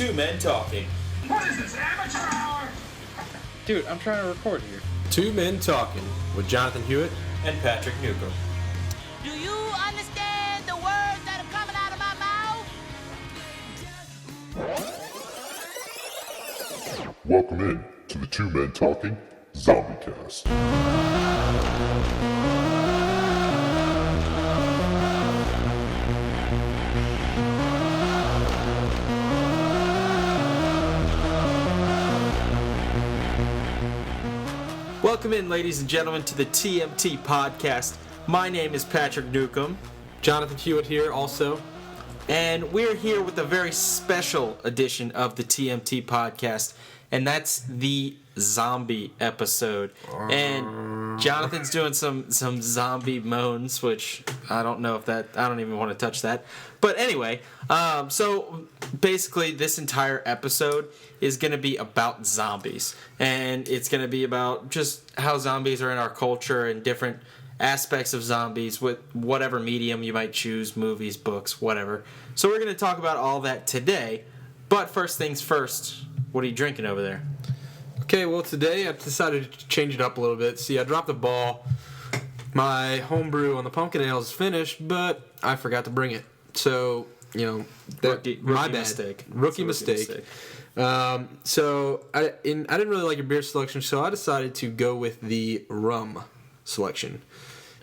Two Men Talking. What is this, amateur hour? Dude, I'm trying to record here. Two Men Talking with Jonathan Hewitt and Patrick Newcomb. Do you understand the words that are coming out of my mouth? Welcome in to the Two Men Talking Zombiecast. Welcome in, ladies and gentlemen, to the TMT podcast. My name is Patrick Newcomb. Jonathan Hewitt here also. And we're here with a very special edition of the TMT podcast, and that's the zombie episode. And Jonathan's doing some zombie moans, which I don't know if that, I don't even want to touch that. But anyway, so basically this entire episode is going to be about zombies. And it's going to be about just how zombies are in our culture and different aspects of zombies with whatever medium you might choose, movies, books, whatever. So we're going to talk about all that today. But first things first, what are you drinking over there? Okay, well today I decided to change it up a little bit. See, I dropped the ball. My homebrew on the pumpkin ale is finished, but I forgot to bring it. So, you know, my bad. Mistake. Rookie mistake. So I didn't really like your beer selection, so I decided to go with the rum selection.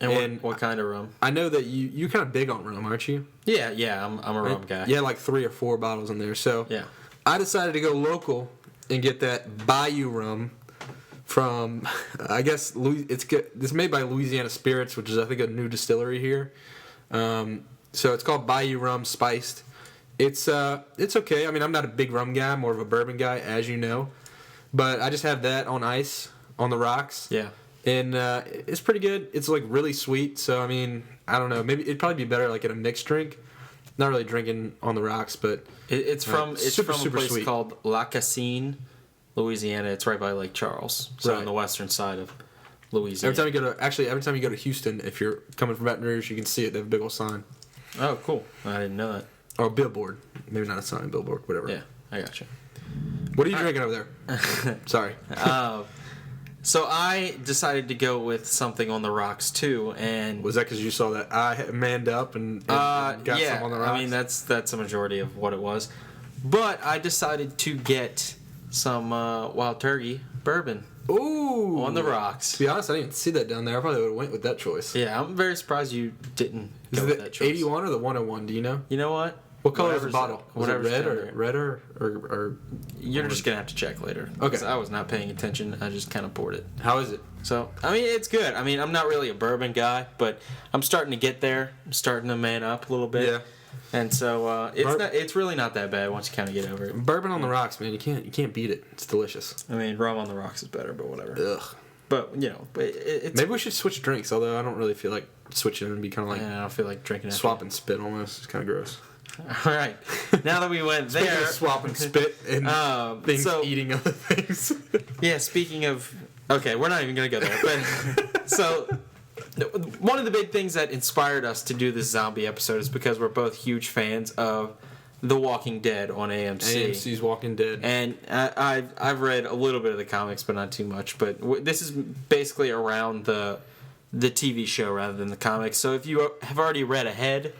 And what kind of rum? I know that you're kind of big on rum, aren't you? Yeah, I'm a rum guy. Yeah, like 3 or 4 bottles in there. So yeah. I decided to go local and get that Bayou rum from, I guess, it's made by Louisiana Spirits, which is, I think, a new distillery here. So it's called Bayou Rum Spiced. It's okay. I mean, I'm not a big rum guy. I'm more of a bourbon guy, as you know. But I just have that on ice on the rocks. Yeah. And it's pretty good. It's like really sweet. So I mean, I don't know. Maybe it'd probably be better like in a mixed drink. Not really drinking on the rocks, but it's from super, a place sweet. called La Cassine, Louisiana. It's right by Lake Charles, so right on the western side of Louisiana. Every time you go to Houston, if you're coming from Baton Rouge, you can see it. They have a big old sign. Oh, cool! I didn't know that. Or a billboard. Maybe not a sign, billboard, whatever. Yeah, I gotcha. What are you drinking over there? Sorry. So I decided to go with something on the rocks too, and was that because you saw that I manned up and got some on the rocks? I mean that's a majority of what it was, but I decided to get some Wild Turkey bourbon. Ooh, on the rocks. To be honest, I didn't even see that down there. I probably would have went with that choice. Yeah, I'm very surprised you didn't go with that choice. Is it 81 or the 101? Do you know? You know what? What color is the bottle? Was it red or You're just gonna have to check later. Okay. I was not paying attention. I just kind of poured it. How is it? So I mean, it's good. I mean, I'm not really a bourbon guy, but I'm starting to get there. I'm starting to man up a little bit. Yeah. And so it's really not that bad once you kind of get over it. Bourbon on the rocks, man. You can't beat it. It's delicious. I mean, rum on the rocks is better, but whatever. Ugh. But you know, it's maybe we should switch drinks. Although I don't really feel like switching and be kind of like I don't feel like drinking. Swap and spit almost. It's kind of gross. All right. Now that we went there, speaking of swap and spit and eating other things. Yeah. Speaking of, okay, we're not even gonna go there. But so one of the big things that inspired us to do this zombie episode is because we're both huge fans of The Walking Dead on AMC. AMC's Walking Dead. And I've read a little bit of the comics, but not too much. But this is basically around the TV show rather than the comics. So if you have already read ahead,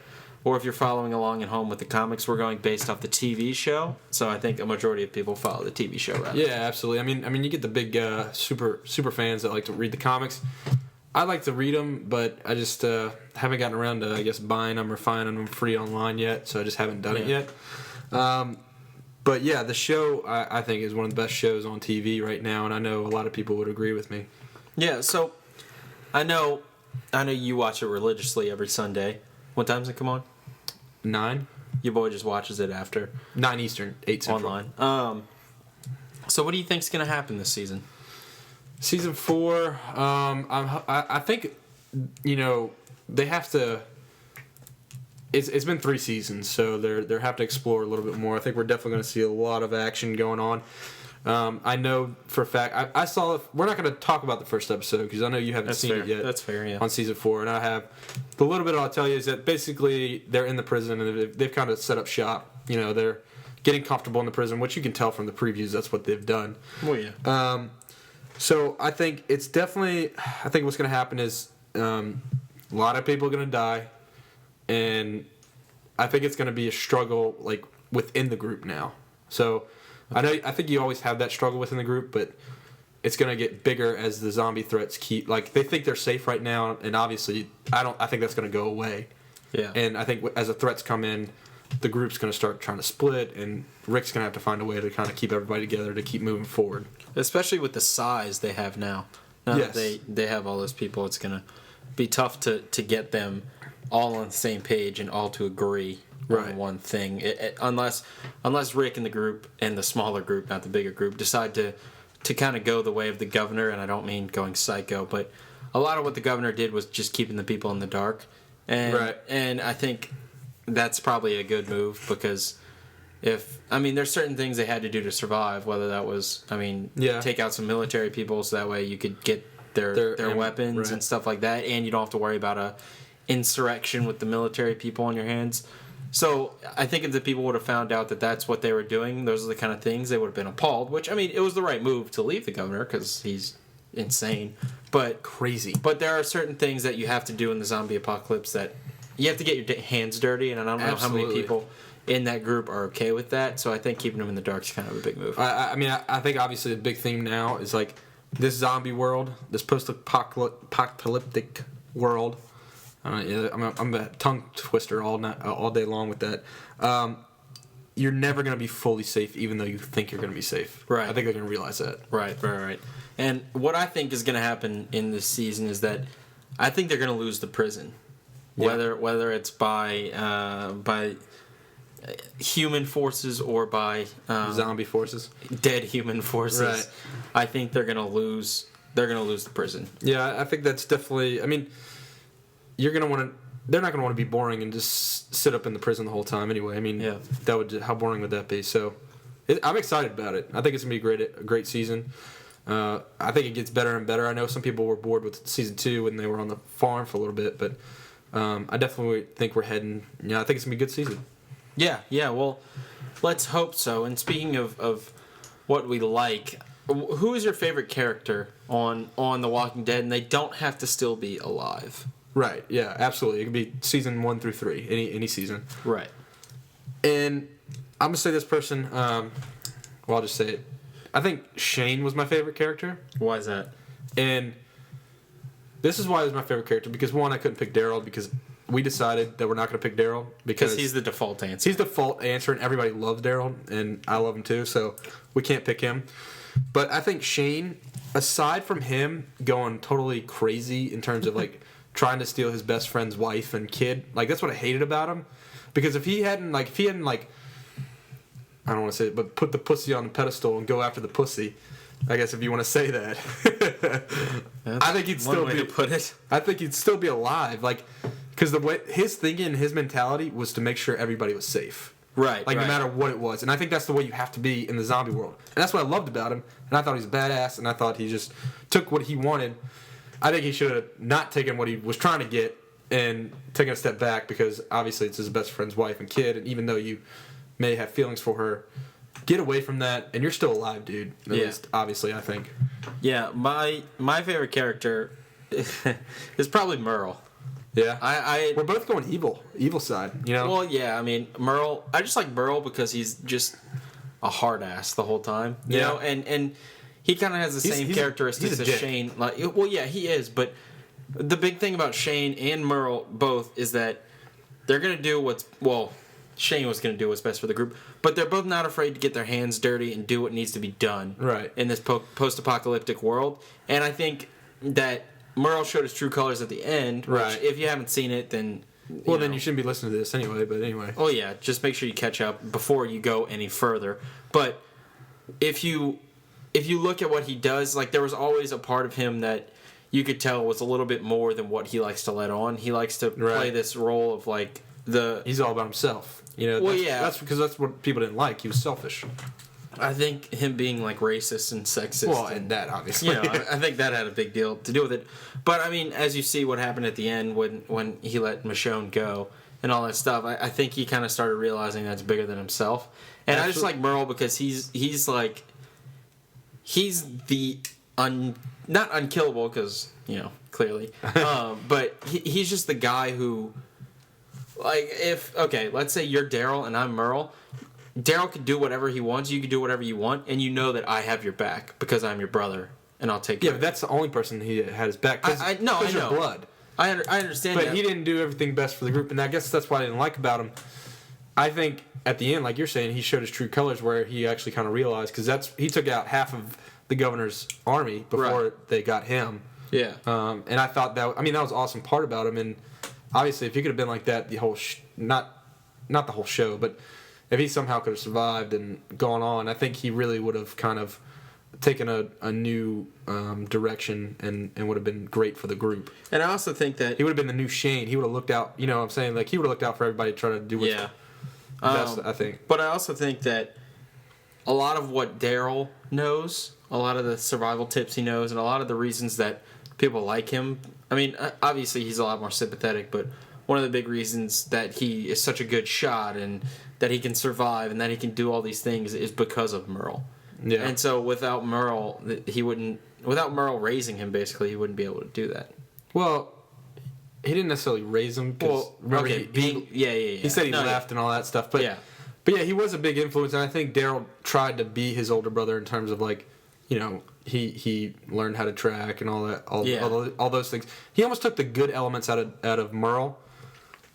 or if you're following along at home with the comics, we're going based off the TV show. So I think a majority of people follow the TV show rather. Yeah, absolutely. I mean, you get the big super fans that like to read the comics. I like to read them, but I just haven't gotten around to, I guess, buying them or finding them free online yet, so I just haven't done it yet. But yeah, the show, I think, is one of the best shows on TV right now, and I know a lot of people would agree with me. Yeah, so I know you watch it religiously every Sunday. What time does it come on? 9. Your boy just watches it after. 9 Eastern, 8 Central. Online. So what do you think's going to happen this season? Season 4, I think, you know, they have to. It's been 3 seasons, so they have to explore a little bit more. I think we're definitely going to see a lot of action going on. I know for a fact. I saw. We're not going to talk about the first episode because I know you haven't seen it yet. That's fair. Yeah. On season 4, and I have. The little bit I'll tell you is that basically they're in the prison and they've kind of set up shop. You know, they're getting comfortable in the prison, which you can tell from the previews. That's what they've done. Oh yeah. So I think it's definitely. I think what's going to happen is a lot of people are going to die, and I think it's going to be a struggle like within the group now. So I think you always have that struggle within the group, but it's going to get bigger as the zombie threats keep. Like they think they're safe right now, and obviously I think that's going to go away. Yeah. And I think as the threats come in, the group's going to start trying to split, and Rick's going to have to find a way to kind of keep everybody together to keep moving forward. Especially with the size they have now. Now Yes. that they have all those people, it's going to be tough to get them all on the same page and all to agree Right. on one thing. Unless Rick and the group and the smaller group, not the bigger group, decide to kind of go the way of the governor, and I don't mean going psycho, but a lot of what the governor did was just keeping the people in the dark. And I think that's probably a good move because there's certain things they had to do to survive, whether that was, take out some military people so that way you could get their weapons right. and stuff like that, and you don't have to worry about a insurrection with the military people on your hands. So I think if the people would have found out that that's what they were doing, those are the kind of things, they would have been appalled, which, it was the right move to leave the governor because he's insane. But Crazy. But there are certain things that you have to do in the zombie apocalypse that you have to get your hands dirty, and I don't know how many people in that group are okay with that. So I think keeping them in the dark is kind of a big move. I think obviously the big theme now is like this zombie world, this post-apocalyptic world. I'm a tongue twister all day long with that. You're never going to be fully safe, even though you think you're going to be safe. Right. I think they're going to realize that. Right. And what I think is going to happen in this season is that I think they're going to lose the prison, whether it's by human forces or by Zombie forces, dead human forces. Right. I think they're going to lose. They're going to lose the prison. Yeah, I think that's definitely. You're going to want to. They're not going to want to be boring and just sit up in the prison the whole time anyway. That would. How boring would that be? So, I'm excited about it. I think it's going to be a great season. I think it gets better and better. I know some people were bored with season 2 when they were on the farm for a little bit, but I definitely think we're heading. I think it's going to be a good season. Yeah. Well, let's hope so. And speaking of what we like, who is your favorite character on The Walking Dead? And they don't have to still be alive. Right. Yeah. Absolutely. It could be season 1 through 3, any season. Right. And I'm gonna say this person. I'll just say it. I think Shane was my favorite character. Why is that? And this is why he was my favorite character because one, I couldn't pick Daryl because we decided that we're not going to pick Daryl because he's the default answer. He's the default answer, and everybody loves Daryl, and I love him too. So we can't pick him. But I think Shane, aside from him going totally crazy in terms of like trying to steal his best friend's wife and kid, like that's what I hated about him. Because if he hadn't I don't want to say it, but put the pussy on the pedestal and go after the pussy. I guess if you want to say that, I think he'd still be. Put it. I think he'd still be alive, because the way his thinking, his mentality was to make sure everybody was safe. Right. No matter what it was, and I think that's the way you have to be in the zombie world, and that's what I loved about him. And I thought he was badass, and I thought he just took what he wanted. I think he should have not taken what he was trying to get and taken a step back because obviously it's his best friend's wife and kid, and even though you may have feelings for her, get away from that, and you're still alive, dude. At least, obviously, I think. Yeah, my favorite character is probably Merle. Yeah, we're both going evil side, Well, yeah, Merle. I just like Merle because he's just a hard ass the whole time, you know, and he kind of has the same characteristics as Shane. He is, but the big thing about Shane and Merle both is that they're gonna do Shane was going to do what's best for the group, but they're both not afraid to get their hands dirty and do what needs to be done in this post-apocalyptic world. And I think that Merle showed his true colors at the end, which if you haven't seen it, then... then you shouldn't be listening to this anyway, but anyway. Oh, yeah, just make sure you catch up before you go any further. But if you look at what he does, there was always a part of him that you could tell was a little bit more than what he likes to let on. He likes to play this role of, He's all about himself. That's because that's what people didn't like. He was selfish. I think him being racist and sexist. Well, and that obviously. I think that had a big deal to do with it. But as you see what happened at the end when he let Michonne go, and all that stuff, I think he kind of started realizing that's bigger than himself. And I just like Merle because he's the not unkillable because clearly, but he's just the guy who, like, let's say you're Daryl and I'm Merle. Daryl could do whatever he wants. You could do whatever you want, and you know that I have your back because I'm your brother, and I'll take care of but that's the only person he had his back. I know. Your blood. I understand, but he didn't do everything best for the group, and I guess that's what I didn't like about him. I think at the end, like you're saying, he showed his true colors where he actually kind of realized because he took out half of the governor's army before they got him. Yeah. And I thought that was an awesome part about him, and obviously if he could have been like that the whole not the whole show, but if he somehow could have survived and gone on, I think he really would have kind of taken a new direction and would have been great for the group. And I also think that he would have been the new Shane. He would have looked out. You know what I'm saying? Like he would have looked out for everybody to try to do what's best. I think. But I also think that a lot of what Daryl knows, a lot of the survival tips he knows, and a lot of the reasons that people like him. I mean, obviously he's a lot more sympathetic, but one of the big reasons that he is such a good shot and that he can survive and that he can do all these things is because of Merle. Yeah. And so without Merle, without Merle raising him, basically, he wouldn't be able to do that. Well, he didn't necessarily raise him. He said he left and all that stuff. But yeah, he was a big influence, and I think Daryl tried to be his older brother in terms of like, he learned how to track and all that, all those things. He almost took the good elements out of Merle,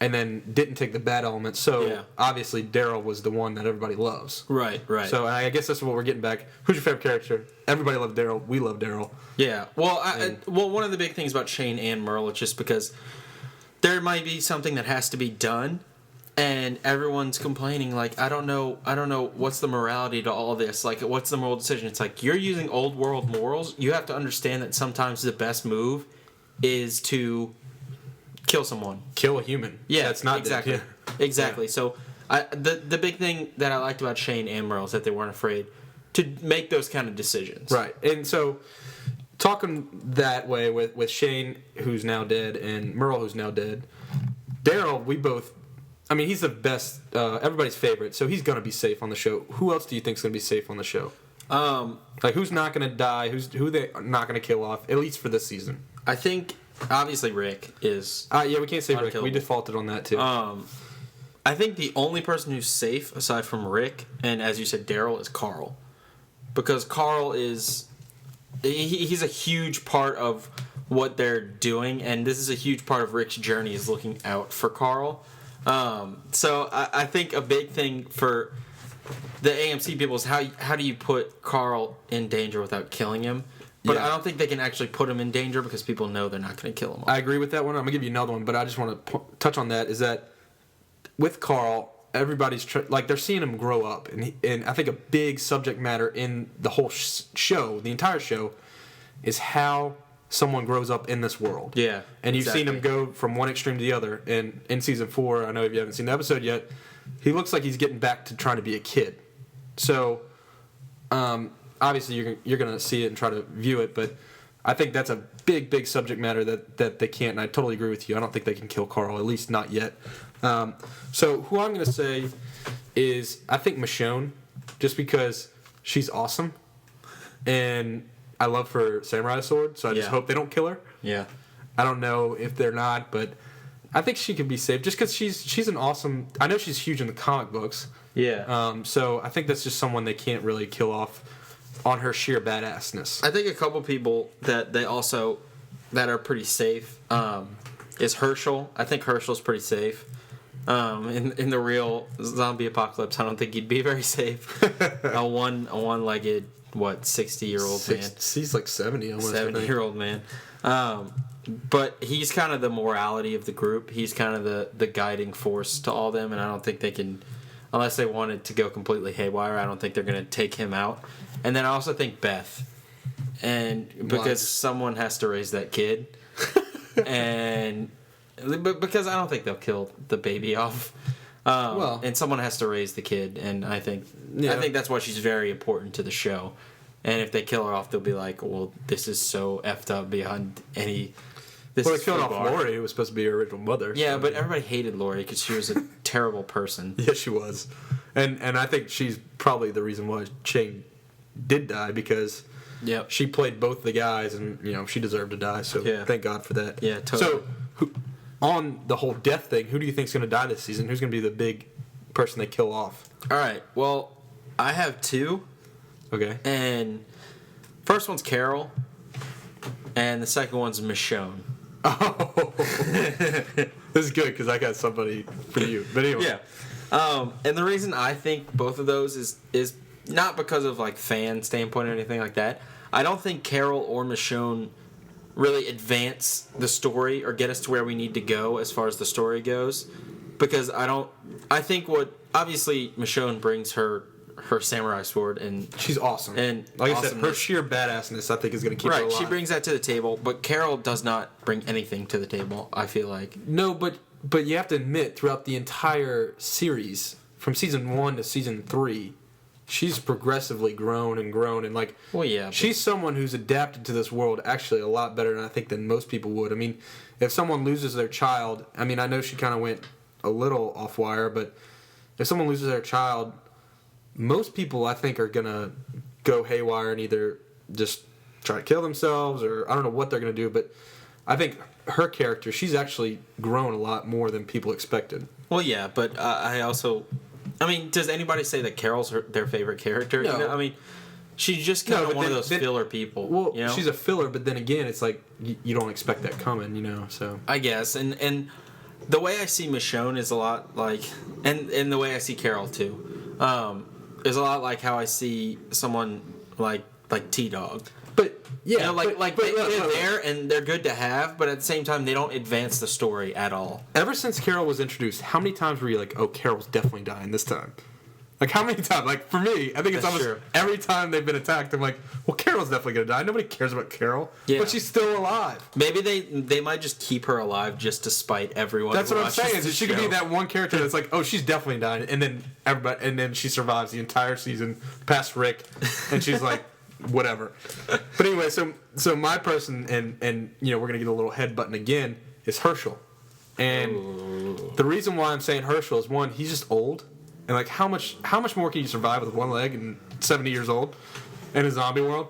and then didn't take the bad elements. So obviously Daryl was the one that everybody loves. Right. So I guess that's what we're getting back. Who's your favorite character? Everybody loved Daryl. We love Daryl. Yeah. Well, one of the big things about Shane and Merle is just because there might be something that has to be done, and everyone's complaining like, I don't know what's the morality to all this. Like, what's the moral decision? It's like, you're using old world morals. You have to understand that sometimes the best move is to kill someone. Kill a human. Yeah, that's not exactly. Exactly. Yeah. So the big thing that I liked about Shane and Merle is that they weren't afraid to make those kind of decisions. Right. And so talking that way with Shane, who's now dead, and Merle, who's now dead, Daryl, he's the best, everybody's favorite, so he's going to be safe on the show. Who else do you think is going to be safe on the show? Like, who's not going to die? Who they're not going to kill off, at least for this season? I think, obviously, Rick is we can't say unkillable. Rick. We defaulted on that, too. I think the only person who's safe, aside from Rick, and as you said, Daryl, is Carl. Because Carl is... He's a huge part of what they're doing, and this is a huge part of Rick's journey is looking out for Carl. So I think a big thing for the AMC people is how do you put Carl in danger without killing him? But I don't think they can actually put him in danger because people know they're not going to kill him. I agree with that one. I'm going to give you another one, but I just want to touch on that, is that with Carl, everybody's they're seeing him grow up, and I think a big subject matter in the whole show, the entire show, is how someone grows up in this world. Yeah, and you've seen him go from one extreme to the other. And in season 4, I know if you haven't seen the episode yet, he looks like he's getting back to trying to be a kid. So, obviously you're going to see it and try to view it, but I think that's a big subject matter that they can't. And I totally agree with you. I don't think they can kill Carl, at least not yet. So who I'm going to say is, I think Michonne, just because she's awesome, and I love her samurai sword, so I just hope they don't kill her. Yeah. I don't know if they're not, but I think she could be safe just because she's an awesome... I know she's huge in the comic books. Yeah. So I think that's just someone they can't really kill off on her sheer badassness. I think a couple people that are pretty safe is Herschel. I think Herschel's pretty safe. In the real zombie apocalypse, I don't think he'd be very safe. a one-legged 60-year-old man. He's like 70 almost. 70-year-old man. But he's kind of the morality of the group. He's kind of the guiding force to all them, and I don't think they can, unless they wanted to go completely haywire, I don't think they're going to take him out. And then I also think Beth, and because someone has to raise that kid, and because I don't think they'll kill the baby off. And someone has to raise the kid, and I think that's why she's very important to the show. And if they kill her off, they'll be like, "Well, this is so effed up beyond any this Well, is they killed off foobar. Lori, who was supposed to be her original mother. Yeah, so- but everybody hated Lori because she was a terrible person. Yeah, she was. And I think she's probably the reason why Shane did die, because Yep. she played both the guys, and she deserved to die. So Yeah. thank God for that. Yeah, totally. So on the whole death thing, who do you think's going to die this season? Who's going to be the big person they kill off? All right. Well, I have two, Okay. and first one's Carol, and the second one's Michonne. Oh, this is good because I got somebody for you. But anyway, Yeah. And the reason I think both of those is not because of like fan standpoint or anything like that. I don't think Carol or Michonne really advance the story or get us to where we need to go as far as the story goes, because I think what obviously Michonne brings her samurai sword, and she's awesome. And like I said, her awesomeness. sheer badassness, I think, is going to keep her right, alive. she brings that to the table, but Carol does not bring anything to the table, I feel like. No, but you have to admit, throughout the entire series, from season 1 to season 3, she's progressively grown, and like, Well, yeah, but- she's someone who's adapted to this world actually a lot better than I think than most people would. I mean, if someone loses their child, I mean, I know she kind of went a little off wire, but if someone loses their child, most people I think are gonna go haywire and either just try to kill themselves, or I don't know what they're gonna do, but I think her character, she's actually grown a lot more than people expected. Well, yeah, but I mean, does anybody say that Carol's their favorite character? No. You know, I mean, she's just kind No, of but one of then- those then- filler people. Well, you know? she's a filler, but then again, it's like you don't expect that coming, so. I guess, and the way I see Michonne is a lot like, and the way I see Carol too, is a lot like how I see someone like T-Dog. But, yeah. You know, but they're look, there and they're good to have, but at the same time, they don't advance the story at all. ever since Carol was introduced, how many times were you like, oh, Carol's definitely dying this time? Like, how many times? Like, for me, I think it's That's almost true. every time they've been attacked, I'm like, well, Carol's definitely going to die. Nobody cares about Carol. Yeah. But she's still alive. Maybe they might just keep her alive just to spite everyone. That's who what I'm watches saying. Is the that she could be show. that one character that's like, oh, she's definitely dying, and then she survives the entire season past Rick, and she's like, whatever. But anyway, so my person, and we're gonna get a little headbutting again, is Herschel, and the reason why I'm saying Herschel is, one, he's just old, and like how much more can you survive with one leg and 70 years old in a zombie world?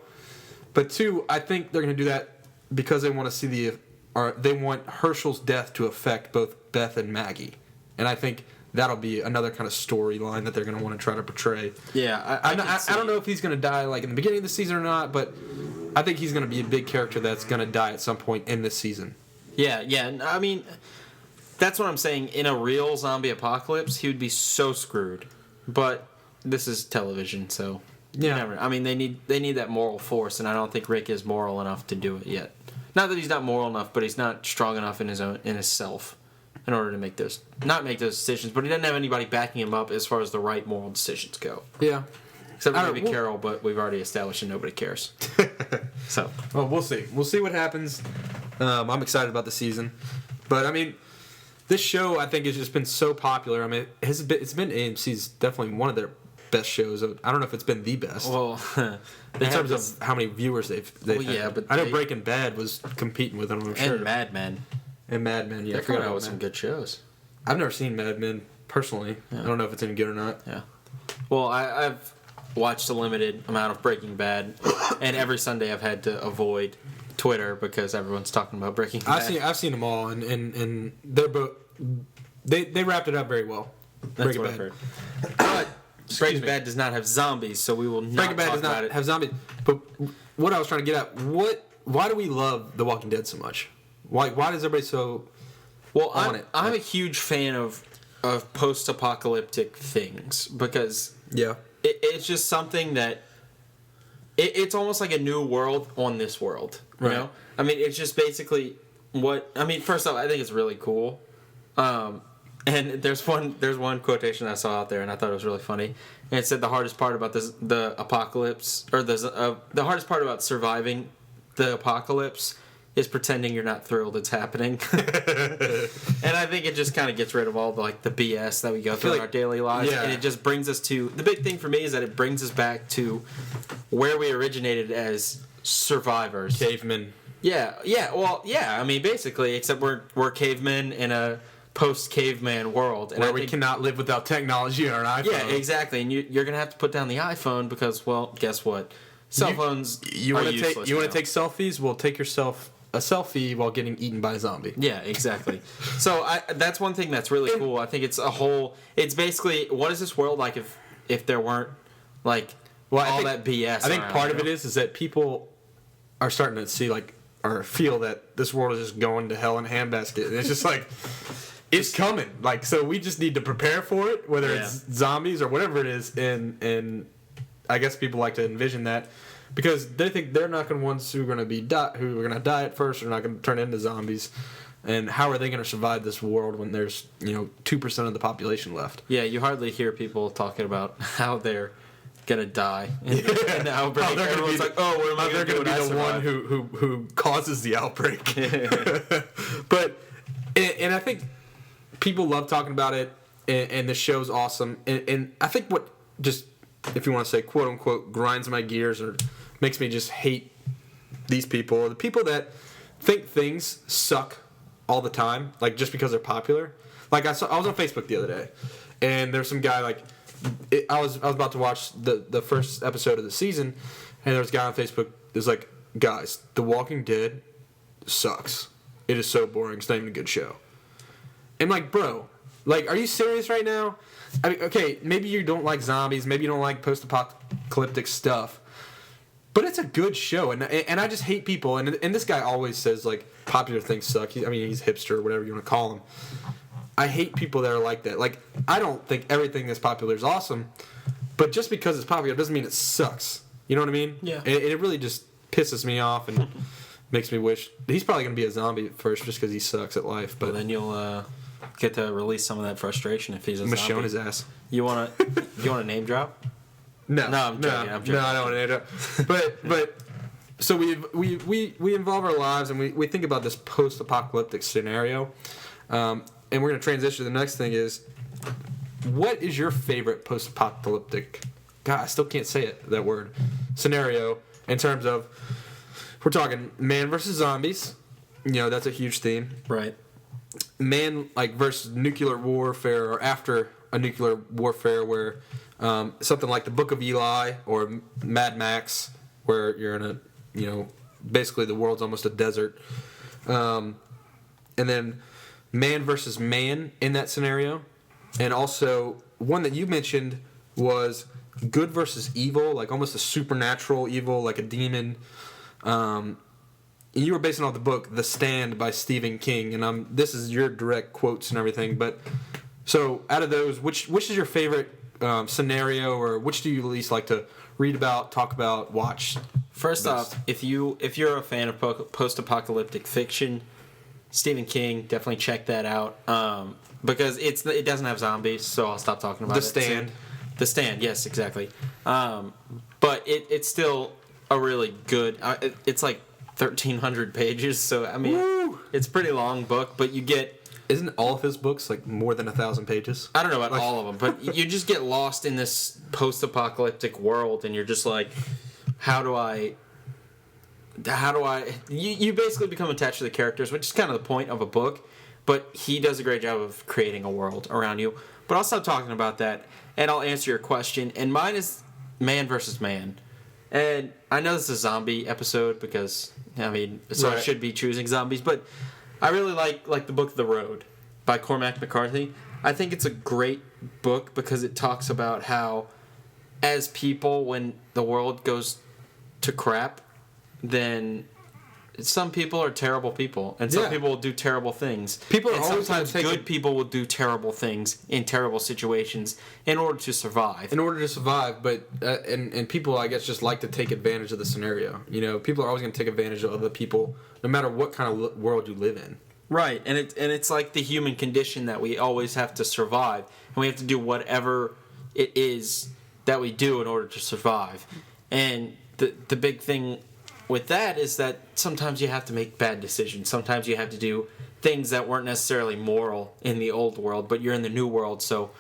But two, I think they're gonna do that because they want to see they want Herschel's death to affect both Beth and Maggie, and I think that'll be another kind of storyline that they're going to want to try to portray. Yeah, I don't know if he's going to die like in the beginning of the season or not, but I think he's going to be a big character that's going to die at some point in this season. Yeah. I mean, that's what I'm saying. In a real zombie apocalypse, he would be so screwed. But this is television, so Yeah. never. I mean, they need that moral force, and I don't think Rick is moral enough to do it yet. Not that he's not moral enough, but he's not strong enough in his self in order to not make those decisions. But he doesn't have anybody backing him up as far as the right moral decisions go. Yeah. Except I for don't- maybe well- Carol, but we've already established that nobody cares. So Well, we'll see. We'll see what happens. I'm excited about the season, but I mean, this show I think has just been so popular. I mean, it's been AMC's definitely one of their best shows. I don't know if it's been the best. well, in terms of how many viewers they've Well, had. yeah, but I know they- Breaking Bad was competing with them, I'm sure. and Mad Men. And Mad Men, yeah. I They're forgot coming out about with some Mad. good shows. I've never seen Mad Men personally. I don't know if it's any good or not. Yeah. Well, I've watched a limited amount of Breaking Bad, and every Sunday I've had to avoid Twitter because everyone's talking about Breaking Bad. I've seen them all, and they're both they wrapped it up very well. That's Breaking what I've Bad. heard. But Breaking Bad does not have zombies, so we will not Breaking Bad talk does about not it. have zombies. But what I was trying to get at, why do we love The Walking Dead so much? Why does everybody so Well, on it? I'm a huge fan of post-apocalyptic things because yeah? it's just something that it's almost like a new world on this world. You Right. know, I mean, it's just basically first off, I think it's really cool. And there's one quotation I saw out there, and I thought it was really funny. And it said the hardest part about the apocalypse, or the hardest part about surviving the apocalypse, is pretending you're not thrilled it's happening. And I think it just kind of gets rid of all the BS that we go through in like- our daily lives, yeah. and it just brings us to the big thing for me is that it brings us back to where we originated as survivors. Cavemen. Yeah. Well, yeah. I mean, basically, except we're cavemen in a post-caveman world, and where we cannot live without technology on our iPhone. Yeah, exactly. And you're gonna have to put down the iPhone because, well, guess what? Cell phones You are want useless. to now. take selfies? Well, take yourself a selfie while getting eaten by a zombie. Yeah, exactly. So that's one thing that's really cool. I think it's basically, what is this world like if there weren't like that BS? I think around, part of it is that people are starting to see or feel that this world is just going to hell in a handbasket, and it's just like it's coming. Like, so we just need to prepare for it, whether it's zombies or whatever it is, and I guess people like to envision that. Because they think they're not going to ones who are going to who are going to die at first, or not going to turn into zombies, and how are they going to survive this world when there's 2% of the population left? Yeah, you hardly hear people talking about how they're gonna die in the outbreak. Oh, Everyone's like, "Oh, what am I they're going to be the one who causes the outbreak?" But and I think people love talking about it, and the show's awesome. And I think what just, if you want to say quote unquote, grinds my gears or makes me just hate these people, or the people that think things suck all the time, like just because they're popular. Like I was on Facebook the other day, and there's some guy I was about to watch the first episode of the season, and there was a guy on Facebook that's like, "Guys, The Walking Dead sucks. It is so boring. It's not even a good show." I'm like, bro, like, are you serious right now? I mean, okay, maybe you don't like zombies, maybe you don't like post-apocalyptic stuff, but it's a good show, and I just hate people, and this guy always says, like, popular things suck. He's hipster, or whatever you want to call him. I hate people that are like that. Like, I don't think everything that's popular is awesome, but just because it's popular doesn't mean it sucks. You know what I mean? Yeah. And it really just pisses me off and makes me wish he's probably going to be a zombie at first just because he sucks at life. But then you'll get to release some of that frustration if he's a zombie. Michonne his ass. You want to name drop? No, I'm joking. No, I don't want to name drop. But so we involve our lives, and we think about this post-apocalyptic scenario. And we're going to transition to the next thing is, what is your favorite post-apocalyptic, God, I still can't say it, that word, scenario in terms of, we're talking man versus zombies. That's a huge theme. Right. Man, versus nuclear warfare, or after a nuclear warfare, where something like the Book of Eli or Mad Max, where you're in basically the world's almost a desert. And then man versus man in that scenario. And also, one that you mentioned was good versus evil, like almost a supernatural evil, like a demon. And you were basing off the book The Stand by Stephen King, and this is your direct quotes and everything. But so, out of those, which is your favorite scenario, or which do you least like to read about, talk about, watch? First off, if you're a fan of post-apocalyptic fiction, Stephen King, definitely check that out. Because it doesn't have zombies, so I'll stop talking about The Stand. The Stand, yes, exactly. But it's still a really good. It's like 1,300 pages, so I mean, Woo! It's a pretty long book. But you get. Isn't all of his books like more than 1,000 pages? I don't know about all of them, but you just get lost in this post-apocalyptic world, and you're just like, how do I? You basically become attached to the characters, which is kind of the point of a book. But he does a great job of creating a world around you. But I'll stop talking about that, and I'll answer your question. And mine is man versus man. And I know this is a zombie episode because, right. I should be choosing zombies. But I really like the book The Road by Cormac McCarthy. I think it's a great book because it talks about how, as people, when the world goes to crap, then some people are terrible people, and some people will do terrible things. People are and always sometimes good people will do terrible things in terrible situations in order to survive. But and people, I guess, just like to take advantage of the scenario. People are always going to take advantage of other people, no matter what kind of world you live in. Right, and it's like the human condition that we always have to survive, and we have to do whatever it is that we do in order to survive. And the big thing with that is that sometimes you have to make bad decisions. Sometimes you have to do things that weren't necessarily moral in the old world, but you're in the new world, so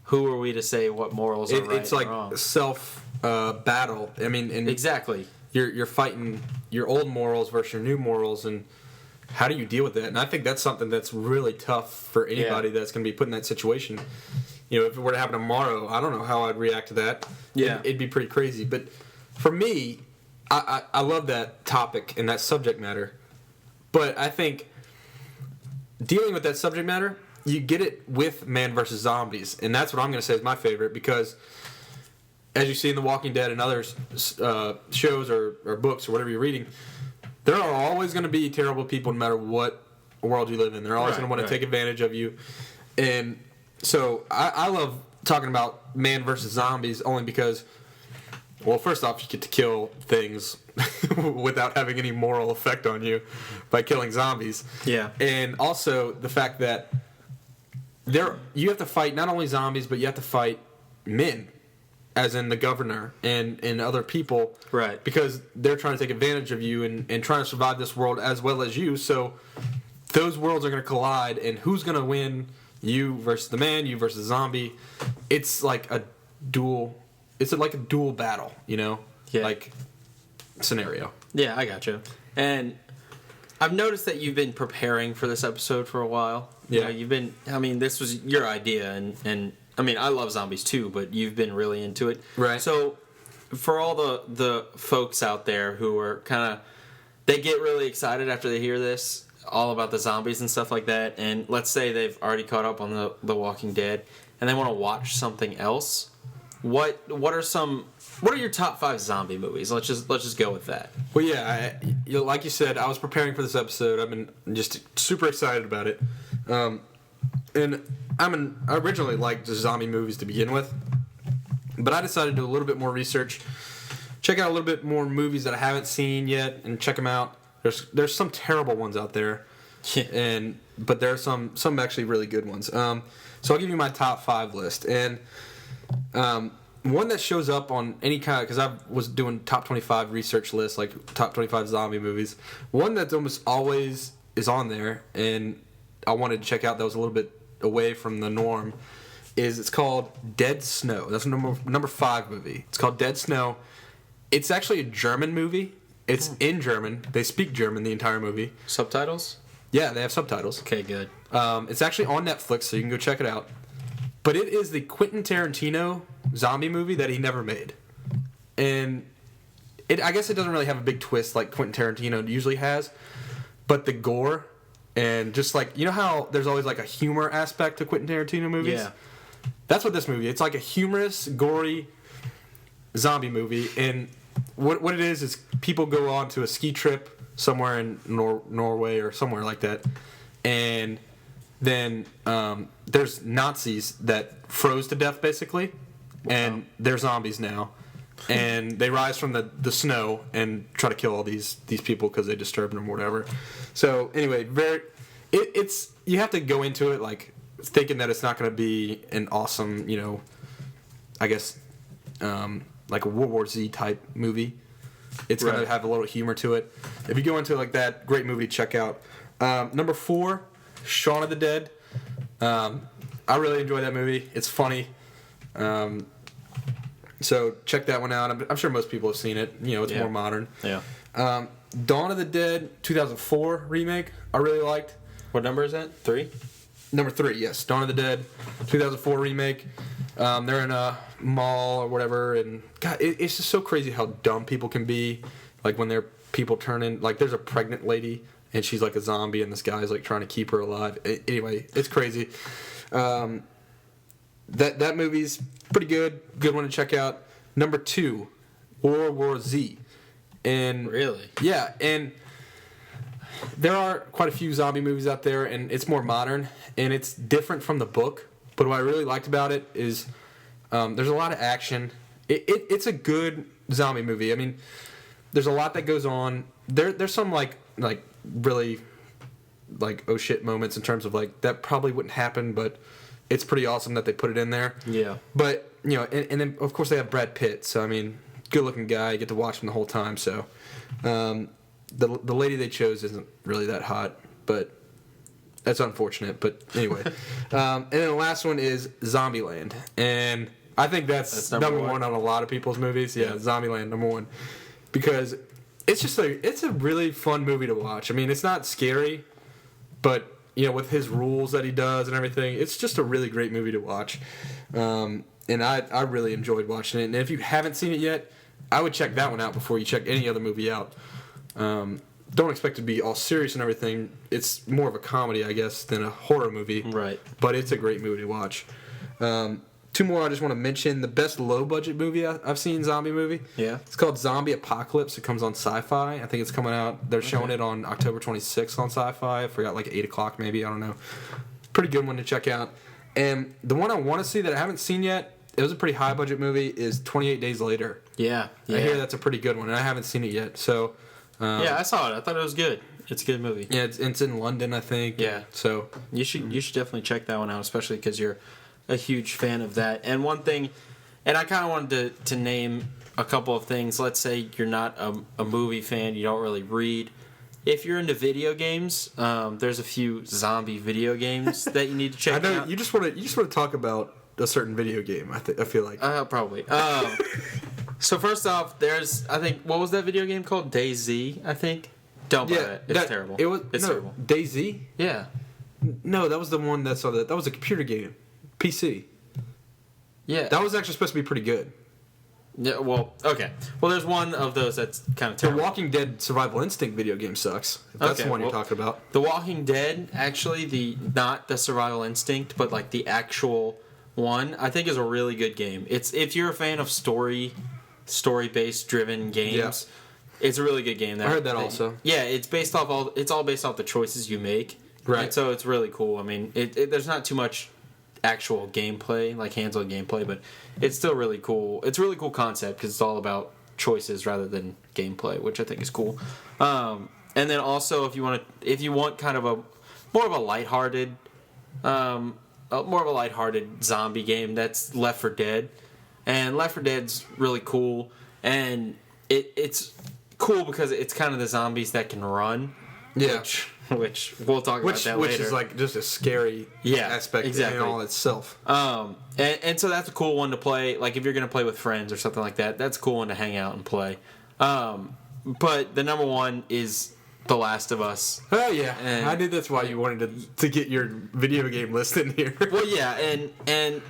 who are we to say what morals are right It's like or wrong? self battle. I mean, Exactly. you're fighting your old morals versus your new morals, and how do you deal with that? And I think that's something that's really tough for anybody that's going to be put in that situation. You know, if it were to happen tomorrow, I don't know how I'd react to that. Yeah. It'd be pretty crazy. But for me, I love that topic and that subject matter. But I think dealing with that subject matter, you get it with Man vs. Zombies. And that's what I'm going to say is my favorite, because as you see in The Walking Dead and other shows or books or whatever you're reading, there are always going to be terrible people no matter what world you live in. They're always going to want to take advantage of you. And so I love talking about Man vs. Zombies only because, well, first off, you get to kill things without having any moral effect on you by killing zombies. Yeah. And also the fact that you have to fight not only zombies, but you have to fight men, as in the governor and other people. Right. Because they're trying to take advantage of you and trying to survive this world as well as you. So those worlds are going to collide, and who's going to win? You versus the man, you versus the zombie. It's like a dual. It's like a dual battle, you know, like scenario. Yeah, I gotcha. And I've noticed that you've been preparing for this episode for a while. Yeah, you've been. I mean, this was your idea, and I mean, I love zombies too, but you've been really into it, right? So, for all the folks out there who are kind of, they get really excited after they hear this, all about the zombies and stuff like that, and let's say they've already caught up on the Walking Dead, and they want to watch something else. What are your top 5 zombie movies? Let's just go with that. Well, yeah, like you said, I was preparing for this episode. I've been just super excited about it, and I originally liked the zombie movies to begin with, but I decided to do a little bit more research, check out a little bit more movies that I haven't seen yet, and check them out. There's some terrible ones out there, but there are some actually really good ones. So I'll give you my top 5 list, and one that shows up on any kind of, because I was doing top 25 research lists, like top 25 zombie movies. One that almost always is on there, and I wanted to check out that was a little bit away from the norm, it's called Dead Snow. That's number 5 movie. It's called Dead Snow. It's actually a German movie. It's in German. They speak German the entire movie. Subtitles? Yeah, they have subtitles. Okay, good. It's actually on Netflix, so you can go check it out. But it is the Quentin Tarantino zombie movie that he never made. And I guess it doesn't really have a big twist like Quentin Tarantino usually has. But the gore, and just like, you know how there's always like a humor aspect to Quentin Tarantino movies? Yeah. That's what this movie is. It's like a humorous, gory zombie movie. And what it is people go on to a ski trip somewhere in Norway or somewhere like that. And then there's Nazis that froze to death, basically. Wow. And they're zombies now. And they rise from the snow and try to kill all these people because they disturbed them or whatever. So anyway, it's you have to go into it like thinking that it's not going to be an awesome, you know, I guess like a World War Z type movie. It's going to have a little humor to it. If you go into like that, great movie to check out. Number 4, Shaun of the Dead. I really enjoy that movie. It's funny. So check that one out. I'm sure most people have seen it. You know, it's more modern. Yeah. Dawn of the Dead 2004 remake, I really liked. What number is that? 3? Number 3, yes. Dawn of the Dead 2004 remake. They're in a mall or whatever, and God, it's just so crazy how dumb people can be. Like when people turn in, like there's a pregnant lady and she's like a zombie, and this guy's like trying to keep her alive. Anyway, it's crazy. That movie's pretty good. Good one to check out. Number 2, World War Z. And really? Yeah, and there are quite a few zombie movies out there, and it's more modern, and it's different from the book. But what I really liked about it is there's a lot of action. It's a good zombie movie. I mean, there's a lot that goes on. There's some like really like oh shit moments in terms of like that probably wouldn't happen, but it's pretty awesome that they put it in there. Yeah. But you know, and then of course they have Brad Pitt. So I mean, good looking guy. You get to watch him the whole time. So the lady they chose isn't really that hot, but that's unfortunate. But anyway, and then the last one is Zombieland, and I think that's number one on a lot of people's movies. Yeah, Zombieland, number 1. because it's a really fun movie to watch. I mean, it's not scary, but with his rules that he does and everything, it's just a really great movie to watch. And I really enjoyed watching it. And if you haven't seen it yet, I would check that one out before you check any other movie out. Don't expect it to be all serious and everything. It's more of a comedy, I guess, than a horror movie. Right. But it's a great movie to watch. Two more I just want to mention. The best low-budget movie I've seen, zombie movie. Yeah. It's called Zombie Apocalypse. It comes on Sci-Fi. I think it's coming out. They're showing it on October 26th on Sci-Fi. I forgot, 8 o'clock maybe. I don't know. Pretty good one to check out. And the one I want to see that I haven't seen yet, it was a pretty high-budget movie, is 28 Days Later. Yeah. I hear that's a pretty good one, and I haven't seen it yet. So. Yeah, I saw it. I thought it was good. It's a good movie. Yeah, it's in London, I think. Yeah. So you should definitely check that one out, especially because you're a huge fan of that. And one thing, and I kind of wanted to name a couple of things. Let's say you're not a movie fan, you don't really read. If you're into video games, there's a few zombie video games that you need to check out. I know you just want to talk about a certain video game. I feel like probably. So first off, there's what was that video game called? DayZ, I think. Don't buy it. It's terrible. It's terrible. DayZ? Yeah. No, that was the one that saw that. That was a computer game, PC. Yeah. That was actually supposed to be pretty good. Yeah. Well, okay. Well, there's one of those that's kind of terrible. The Walking Dead Survival Instinct video game sucks. If that's the one you're talking about. The Walking Dead, actually, not the Survival Instinct, but like the actual one, I think is a really good game. It's if you're a fan of story-based driven games. Yeah. It's a really good game. I heard that also. Yeah, it's all based off the choices you make. Right. And so it's really cool. I mean, there's not too much actual gameplay, like hands-on gameplay, but it's still really cool. It's a really cool concept because it's all about choices rather than gameplay, which I think is cool. And then also, if you want kind of more of a lighthearted zombie game, that's Left 4 Dead. And Left 4 Dead's really cool, and it's cool because it's kind of the zombies that can run. Yeah. Which we'll talk about that later. Which is like just a scary aspect in all itself. And so that's a cool one to play. Like if you're going to play with friends or something like that, that's a cool one to hang out and play. But the number one is The Last of Us. Oh yeah, and I knew that's why you wanted to get your video game list in here. Well, yeah, and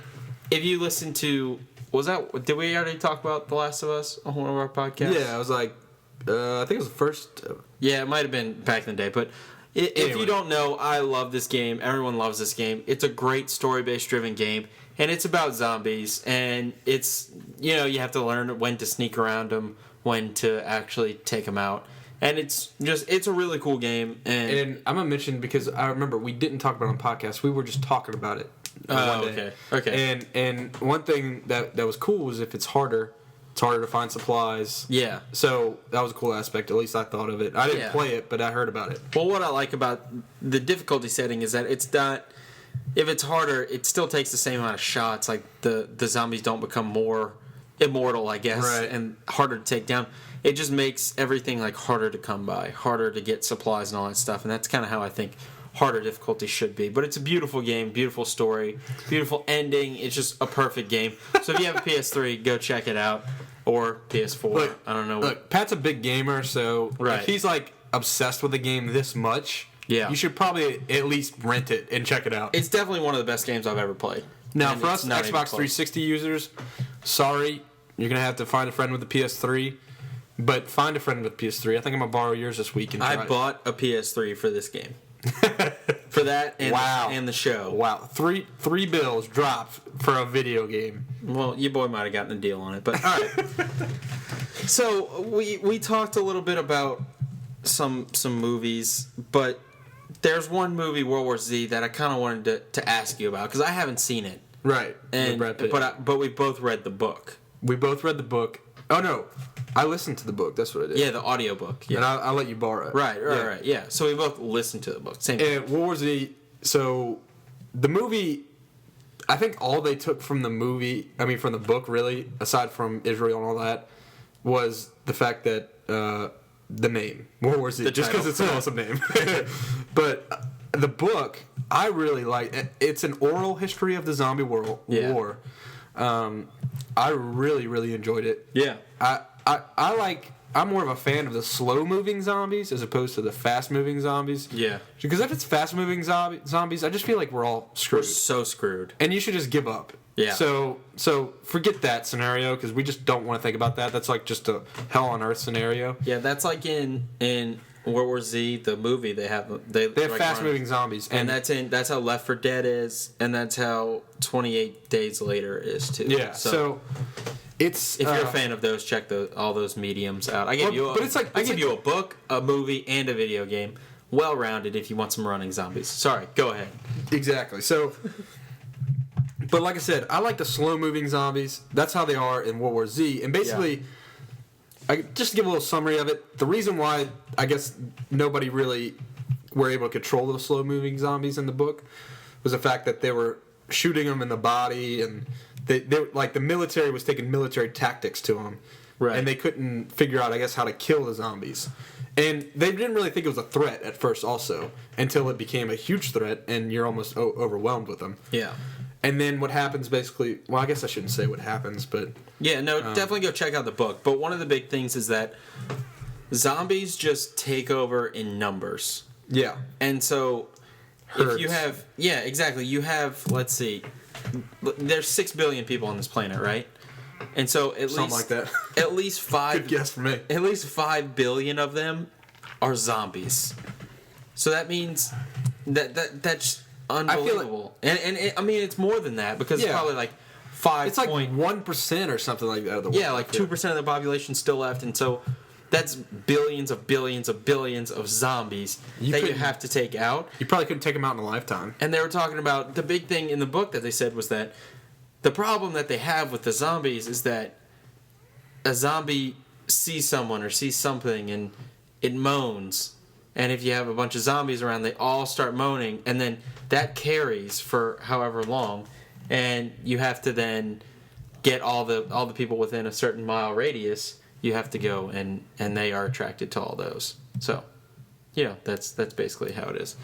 if you listen to did we already talk about The Last of Us on one of our podcasts? Yeah, I was like, I think it was the first. Yeah, it might have been back in the day, but if you don't know, I love this game. Everyone loves this game. It's a great story-based driven game, and it's about zombies, and it's, you have to learn when to sneak around them, when to actually take them out. And it's a really cool game. And I'm going to mention, because I remember we didn't talk about it on the podcast. We were just talking about it. Okay. And one thing that was cool was if it's harder to find supplies. Yeah. So that was a cool aspect. At least I thought of it. I didn't play it, but I heard about it. Well, what I like about the difficulty setting is that it's not. If it's harder, it still takes the same amount of shots. Like the zombies don't become more immortal, I guess, right, and harder to take down. It just makes everything like harder to come by, harder to get supplies and all that stuff. And that's kind of how I think harder difficulty should be. But it's a beautiful game, beautiful story, beautiful ending. It's just a perfect game. So if you have a PS3, go check it out. Or PS4. Look, I don't know. Look, Pat's a big gamer, so if he's like obsessed with the game this much, you should probably at least rent it and check it out. It's definitely one of the best games I've ever played. Now, for us Xbox 360 users, sorry, you're going to have to find a friend with a PS3. But find a friend with a PS3. I think I'm going to borrow yours this week. And I bought a PS3 for this game. For that and, and the show. Wow. Three bills dropped for a video game. Well, your boy might have gotten a deal on it, but all right. So we talked a little bit about some movies, but there's one movie, World War Z, that I kind of wanted to ask you about because I haven't seen it. Right. But we both read the book. We both read the book. Oh no, I listened to the book. That's what I did. Yeah, the audiobook. Yeah. And I'll let you borrow it. Right. Yeah. So we both listened to the book. Same thing. And World War Z. So the movie, I think all they took from the book, really, aside from Israel and all that, was the fact that the name World War Z, just because it's an awesome name. But the book, I really like. It's an oral history of the zombie war. I really, really enjoyed it. Yeah. I like I'm more of a fan of the slow moving zombies as opposed to the fast moving zombies. Yeah. Because if it's fast moving zombies, I just feel like we're all screwed. We're so screwed. And you should just give up. Yeah. So forget that scenario because we just don't want to think about that. That's like just a hell on earth scenario. Yeah, that's like in World War Z, the movie. They have like fast moving zombies, and that's how Left 4 Dead is, and that's how 28 Days Later is too. Yeah. So it's if you're a fan of those, check all those mediums out. I give you a book, a movie, and a video game. Well rounded if you want some running zombies. Sorry, go ahead. Exactly. So. But like I said, I like the slow-moving zombies. That's how they are in World War Z. And basically, just to give a little summary of it, the reason why I guess nobody really were able to control those slow-moving zombies in the book was the fact that they were shooting them in the body, and they like the military was taking military tactics to them, right? And they couldn't figure out, I guess, how to kill the zombies. And they didn't really think it was a threat at first, also, until it became a huge threat, and you're almost overwhelmed with them. Yeah. And then what happens basically, well, I guess I shouldn't say what happens, but... Yeah, no, definitely go check out the book. But one of the big things is that zombies just take over in numbers. Yeah. And so Herds. if you have... Yeah, exactly. You have, let's see, there's 6 billion people on this planet, right? And so something like that. At least 5... Good guess for me. At least 5 billion of them are zombies. So that means that's... unbelievable. I mean, it's more than that because it's probably like 5. It's like 1% or something like that. Of the world. Yeah, like 2% of the population still left, and so that's billions of billions of billions of zombies that you have to take out. You probably couldn't take them out in a lifetime. And they were talking about the big thing in the book that they said was that the problem that they have with the zombies is that a zombie sees someone or sees something and it moans. And if you have a bunch of zombies around, they all start moaning, and then that carries for however long, and you have to then get all the people within a certain mile radius. You have to go, and they are attracted to all those. So, that's basically how it is.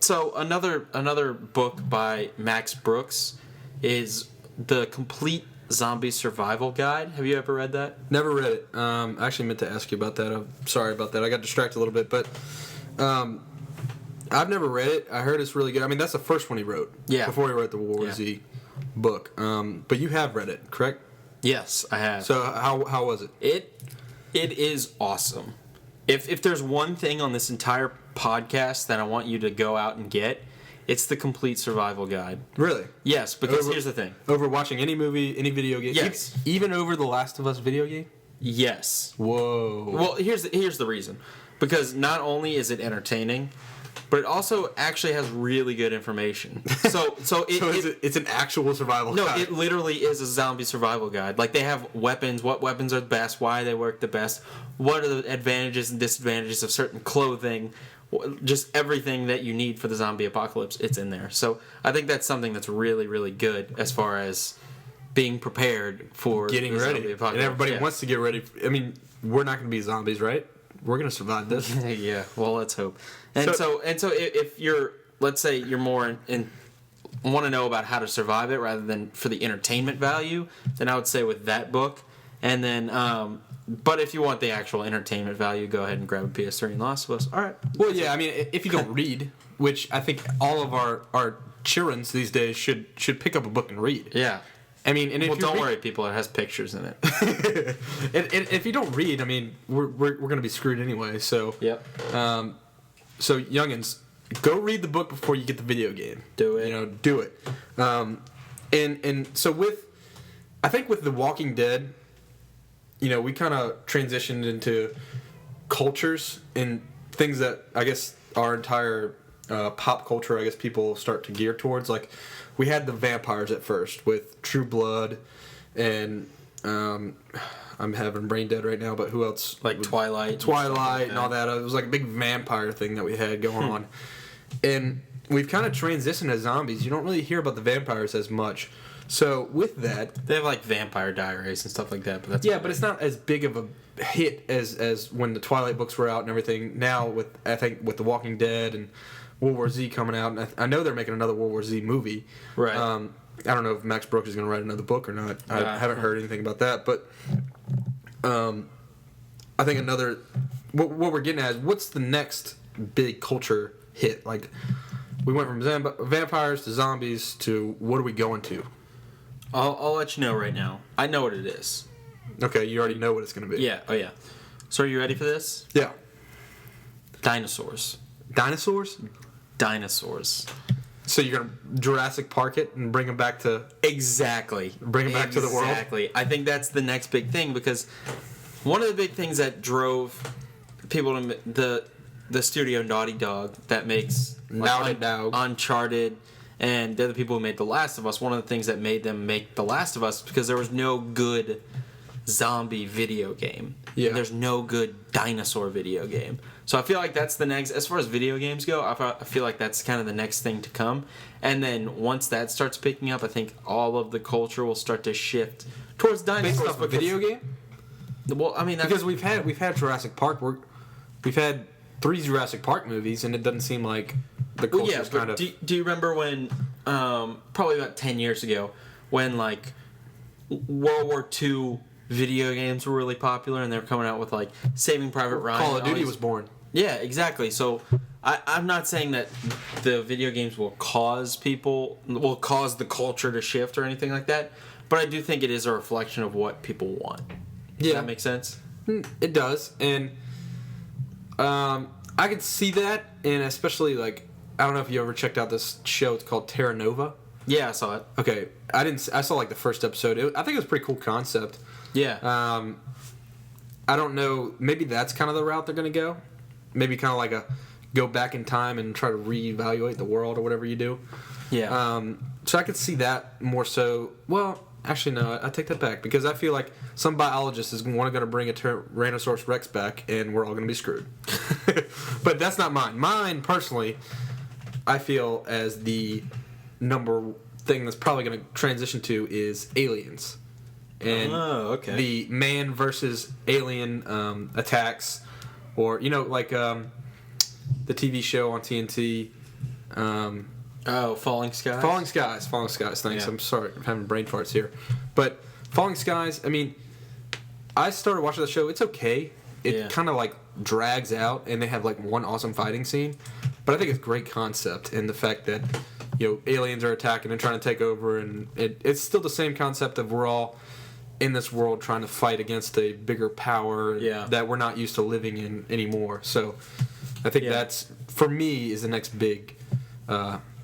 So another book by Max Brooks is The Complete Zombie Survival Guide. Have you ever read that? Never read it. I actually meant to ask you about that. I'm sorry about that. I got distracted a little bit, but I've never read it. I heard it's really good. I mean, that's the first one he wrote. Yeah. Before he wrote the World War Z book. But you have read it, correct? Yes, I have. So how was it? It is awesome. If there's one thing on this entire podcast that I want you to go out and get, it's The Complete Survival Guide. Really? Yes, because here's the thing. Over watching any movie, any video game? Yes. Even over The Last of Us video game? Yes. Whoa. Well, here's the reason. Because not only is it entertaining, but it also actually has really good information. So it's an actual survival guide. No, it literally is a zombie survival guide. Like, they have weapons, what weapons are the best, why they work the best, what are the advantages and disadvantages of certain clothing, just everything that you need for the zombie apocalypse, it's in there. So I think that's something that's really, really good as far as being prepared for getting the ready. Zombie apocalypse. And everybody wants to get ready. I mean, we're not going to be zombies, right? We're going to survive this. Yeah, well, let's hope. And so if you're, let's say you're more in want to know about how to survive it rather than for the entertainment value, then I would say with that book. And then, but if you want the actual entertainment value, go ahead and grab a PS3 and Last of Us. All right. Well, yeah, I mean, if you don't read, which I think all of our children these days should pick up a book and read. Yeah. I mean, and if don't worry, people, it has pictures in it. and if you don't read, I mean, we're going to be screwed anyway. So yep. So youngins, go read the book before you get the video game. Do it. Do it. And so I think with The Walking Dead, we kind of transitioned into cultures and things that I guess our entire pop culture, I guess people start to gear towards. Like, we had the vampires at first with True Blood, and I'm having brain dead right now, but who else? Like Twilight and all that. It was like a big vampire thing that we had going on. And we've kind of transitioned to zombies. You don't really hear about the vampires as much. So with that, they have like Vampire Diaries and stuff like that. But but it's not as big of a hit as when the Twilight books were out and everything. Now I think with The Walking Dead and World War Z coming out, and I know they're making another World War Z movie. Right. I don't know if Max Brooks is going to write another book or not. I haven't heard anything about that, but I think another what we're getting at is what's the next big culture hit? Like we went from vampires to zombies to what are we going to? I'll let you know right now. I know what it is. Okay, you already know what it's going to be. Yeah. Oh yeah. So are you ready for this? Yeah. Dinosaurs. Dinosaurs? Dinosaurs. So you're going to Jurassic Park it and bring them back to... Exactly. Bring them back to the world? Exactly. I think that's the next big thing because one of the big things that drove people to the studio Naughty Dog that makes Naughty Dog. Uncharted and they're the people who made The Last of Us, one of the things that made them make The Last of Us because there was no good zombie video game. Yeah. There's no good dinosaur video game. So I feel like that's the next, as far as video games go, I feel like that's kind of the next thing to come. And then once that starts picking up, I think all of the culture will start to shift towards dinosaurs. Based off a video game? Well, I mean, Because we've had Jurassic Park. We've had 3 Jurassic Park movies, and it doesn't seem like the culture's kind of... Do you remember when, probably about 10 years ago, when, like, World War II video games were really popular, and they were coming out with, like, Saving Private Ryan. Call of Duty was born. Yeah, exactly. So I'm not saying that the video games will cause the culture to shift or anything like that, but I do think it is a reflection of what people want. Does that make sense? It does, and I could see that, and especially like I don't know if you ever checked out this show. It's called Terra Nova. Yeah, I saw it. Okay, I didn't. I saw like the first episode. I think it was a pretty cool concept. Yeah. I don't know. Maybe that's kind of the route they're going to go. Maybe kind of like a go back in time and try to reevaluate the world or whatever you do. Yeah. So I could see that more so. Well, actually, no. I take that back because I feel like some biologist is going to bring a Tyrannosaurus Rex back, and we're all going to be screwed. But that's not mine. Mine, personally, I feel as the number thing that's probably going to transition to is aliens. And the man versus alien attacks, or like the TV show on TNT. Falling Skies. Falling Skies. Thanks. Yeah. I'm sorry, I'm having brain farts here, but Falling Skies. I mean, I started watching the show. It's okay. It kind of like drags out, and they have like one awesome fighting scene, but I think it's a great concept, and the fact that aliens are attacking and trying to take over, and it's still the same concept of we're all in this world trying to fight against a bigger power that we're not used to living in anymore. So I think that's, for me, is the next big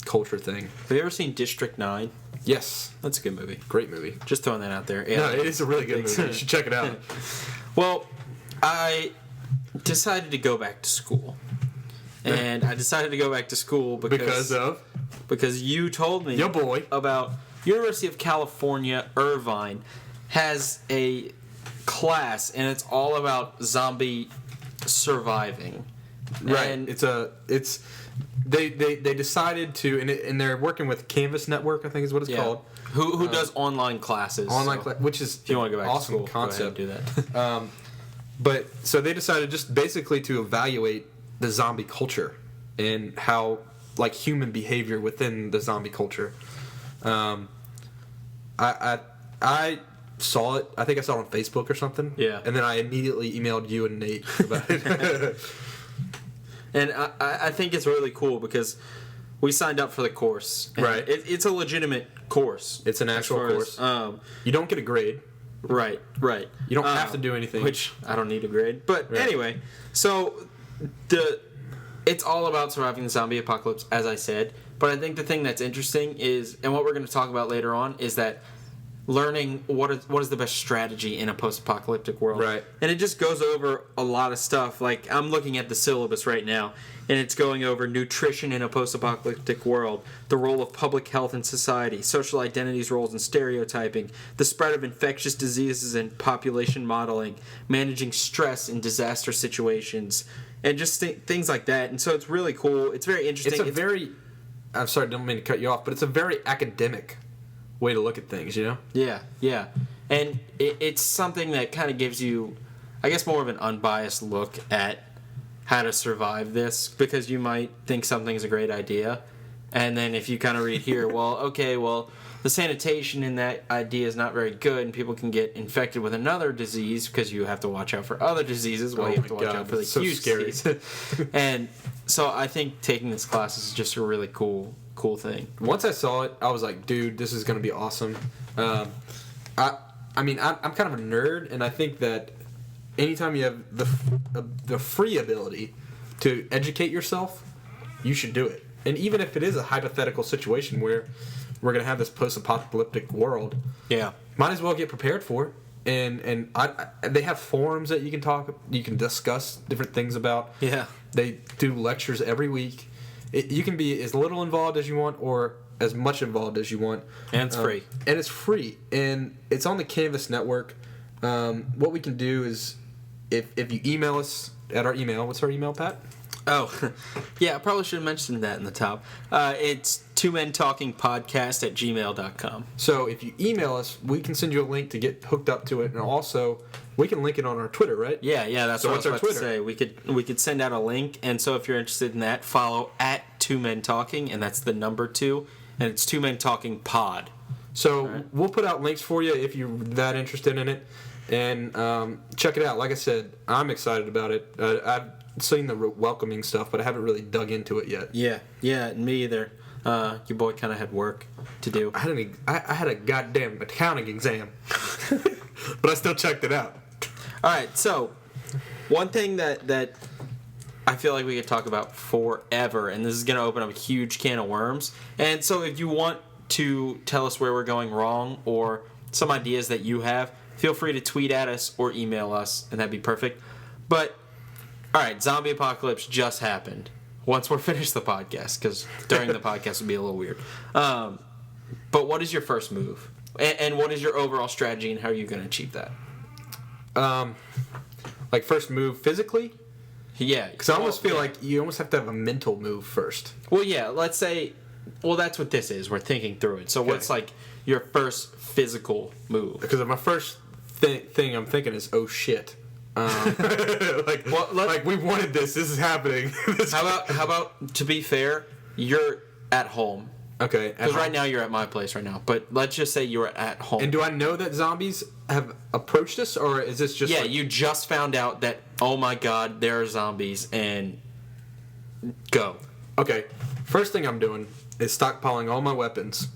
culture thing. Have you ever seen District 9? Yes. That's a good movie. Great movie. Just throwing that out there. Yeah, it is a really good movie. You should check it out. Well, I decided to go back to school. And I decided to go back to school because you told me your boy about University of California, Irvine has a class, and it's all about zombie surviving. Right. And they decided to, and they're working with Canvas Network, I think is what it's called. Who does online classes? Which is if you want to go back awesome to school, concept. go ahead and do that. But so they decided just basically to evaluate the zombie culture and how like human behavior within the zombie culture. I saw it. I think I saw it on Facebook or something. Yeah. And then I immediately emailed you and Nate about it. And I think it's really cool because we signed up for the course. Right. It's a legitimate course. It's an actual course. You don't get a grade. Right. You don't have to do anything. Which I don't need a grade. But anyway, so it's all about surviving the zombie apocalypse, as I said. But I think the thing that's interesting is, and what we're going to talk about later on, is that learning what is the best strategy in a post-apocalyptic world. Right. And it just goes over a lot of stuff. Like, I'm looking at the syllabus right now, and it's going over nutrition in a post-apocalyptic world, the role of public health in society, social identities, roles, and stereotyping, the spread of infectious diseases and population modeling, managing stress in disaster situations, and just things like that. And so it's really cool. It's very interesting. I'm sorry, I don't mean to cut you off, but it's a very academic way to look at things, Yeah. And it's something that kind of gives you, I guess, more of an unbiased look at how to survive this, because you might think something's a great idea, And then if you kind of read here, the sanitation in that idea is not very good, and people can get infected with another disease because you have to watch out for other diseases while you have to watch out for the huge disease. And so I think taking this class is just a really cool thing. Once I saw it, I was like, dude, this is going to be awesome. I'm kind of a nerd, and I think that anytime you have the free ability to educate yourself, you should do it. And even if it is a hypothetical situation where we're going to have this post-apocalyptic world, might as well get prepared for it. And they have forums that you can discuss different things about. Yeah. They do lectures every week. You can be as little involved as you want or as much involved as you want. And it's free. And it's free. And it's on the Canvas network. What we can do is, if you email us at our email, what's our email, Pat? Oh, yeah, I probably should have mentioned that in the top. It's twomentalkingpodcast@gmail.com. So if you email us, we can send you a link to get hooked up to it, and also we can link it on our Twitter, right? Yeah, that's what I was about to say. We could send out a link, and so if you're interested in that, follow @2mentalking, and that's the number 2, and it's 2mentalkingpod. So we'll put out links for you if you're that interested in it, and check it out. Like I said, I'm excited about it. I've seen the welcoming stuff, but I haven't really dug into it yet. Yeah, me either. Your boy kind of had work to do. I had a goddamn accounting exam, but I still checked it out. All right, so one thing that I feel like we could talk about forever, and this is going to open up a huge can of worms. And so if you want to tell us where we're going wrong or some ideas that you have, feel free to tweet at us or email us, and that'd be perfect. But all right, zombie apocalypse just happened. Once we're finished the podcast, because during the podcast would be a little weird. But what is your first move? And what is your overall strategy, and how are you going to achieve that? Like first move physically? Yeah. Because I almost feel like you almost have to have a mental move first. Well, yeah, let's say, that's what this is. We're thinking through it. So what's like your first physical move? Because my first thing I'm thinking is, oh shit. Like we wanted this. This is happening. How about to be fair, you're at home. Okay. Because right now you're at my place right now. But let's just say you're at home. And do I know that zombies have approached us, or is this just? Yeah, you just found out that. Oh my God, there are zombies, and go. Okay. First thing I'm doing is stockpiling all my weapons,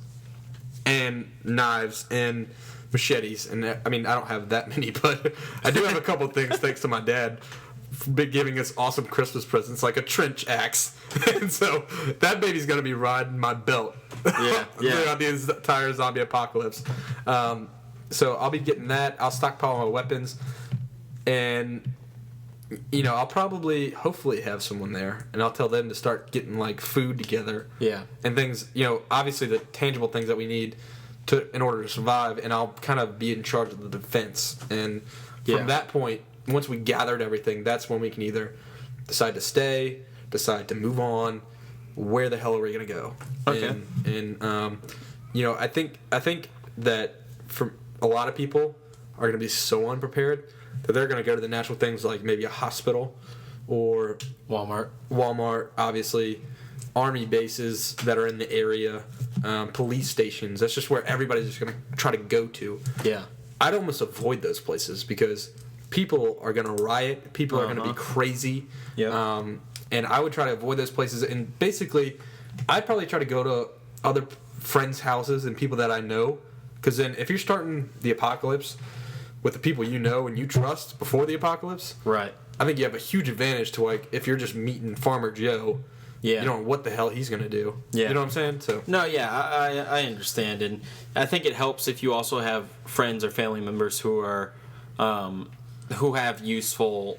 and knives and machetes, and I don't have that many, but I do have a couple things thanks to my dad giving us awesome Christmas presents like a trench axe, and so that baby's gonna be riding my belt throughout the entire zombie apocalypse. So I'll be getting that. I'll stockpile my weapons, and I'll probably hopefully have someone there, and I'll tell them to start getting like food together, and things. Obviously the tangible things that we need in order to survive, and I'll kind of be in charge of the defense. And from that point, once we gathered everything, that's when we can either decide to stay, decide to move on. Where the hell are we gonna go? Okay. And I think that for a lot of people are gonna be so unprepared that they're gonna go to the natural things like maybe a hospital or Walmart, obviously. Army bases that are in the area, police stations. That's just where everybody's just going to try to go to. Yeah. I'd almost avoid those places because people are going to riot. People are going to be crazy. Yeah. And I would try to avoid those places. And basically, I'd probably try to go to other friends' houses and people that I know. Because then if you're starting the apocalypse with the people you know and you trust before the apocalypse, right? I think you have a huge advantage to like if you're just meeting Farmer Joe. Yeah. You don't know what the hell he's going to do. Yeah. You know what I'm saying? So. No, yeah, I understand. And I think it helps if you also have friends or family members who are who have useful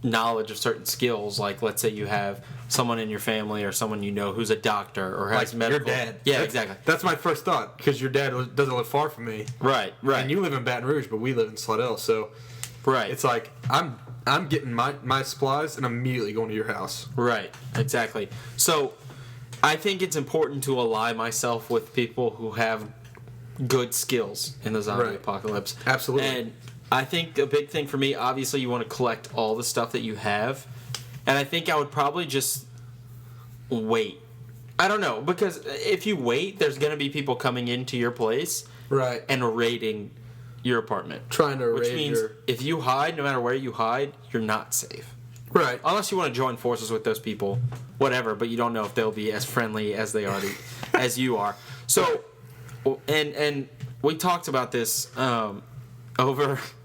knowledge of certain skills. Like, let's say you have someone in your family or someone you know who's a doctor or has like medical. Your dad. Yeah, exactly. That's my first thought because your dad doesn't live far from me. Right. And you live in Baton Rouge, but we live in Slidell. So it's like I'm getting my supplies and immediately going to your house. Right, exactly. So I think it's important to ally myself with people who have good skills in the zombie apocalypse. Absolutely. And I think a big thing for me, obviously you want to collect all the stuff that you have. And I think I would probably just wait. I don't know, because if you wait, there's going to be people coming into your place Right. and raiding your apartment. Trying to Which raid means your... if you hide, no matter where you hide, you're not safe. Right. Unless you want to join forces with those people, whatever, but you don't know if they'll be as friendly as they already as you are. So, and we talked about this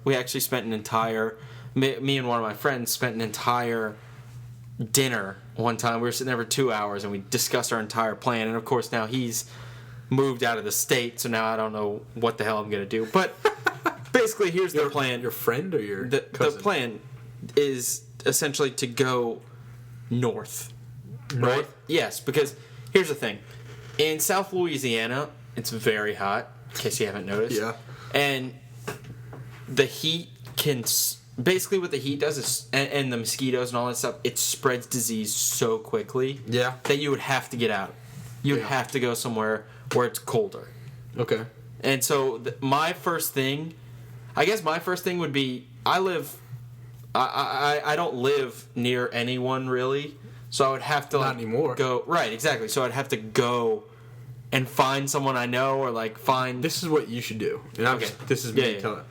we actually spent an entire, me and one of my friends spent an entire dinner one time. We were sitting there for 2 hours and we discussed our entire plan. And of course now he's moved out of the state, so now I don't know what the hell I'm going to do. But basically here's the plan. Your friend or your The cousin? plan is essentially to go north. Right? North? Yes, because here's the thing. In South Louisiana, it's very hot, in case you haven't noticed. Yeah. And the heat can... Basically what the heat does is... And the mosquitoes and all that stuff, it spreads disease so quickly Yeah. that you would have to get out. You would have to go somewhere where it's colder. Okay. And so my first thing... I guess my first thing would be... I don't live near anyone, really. So I would have to... Not anymore. Go... Right, exactly. So I'd have to go and find someone I know or, like, find... This is what you should do. And I'm Okay. this is me Yeah. telling.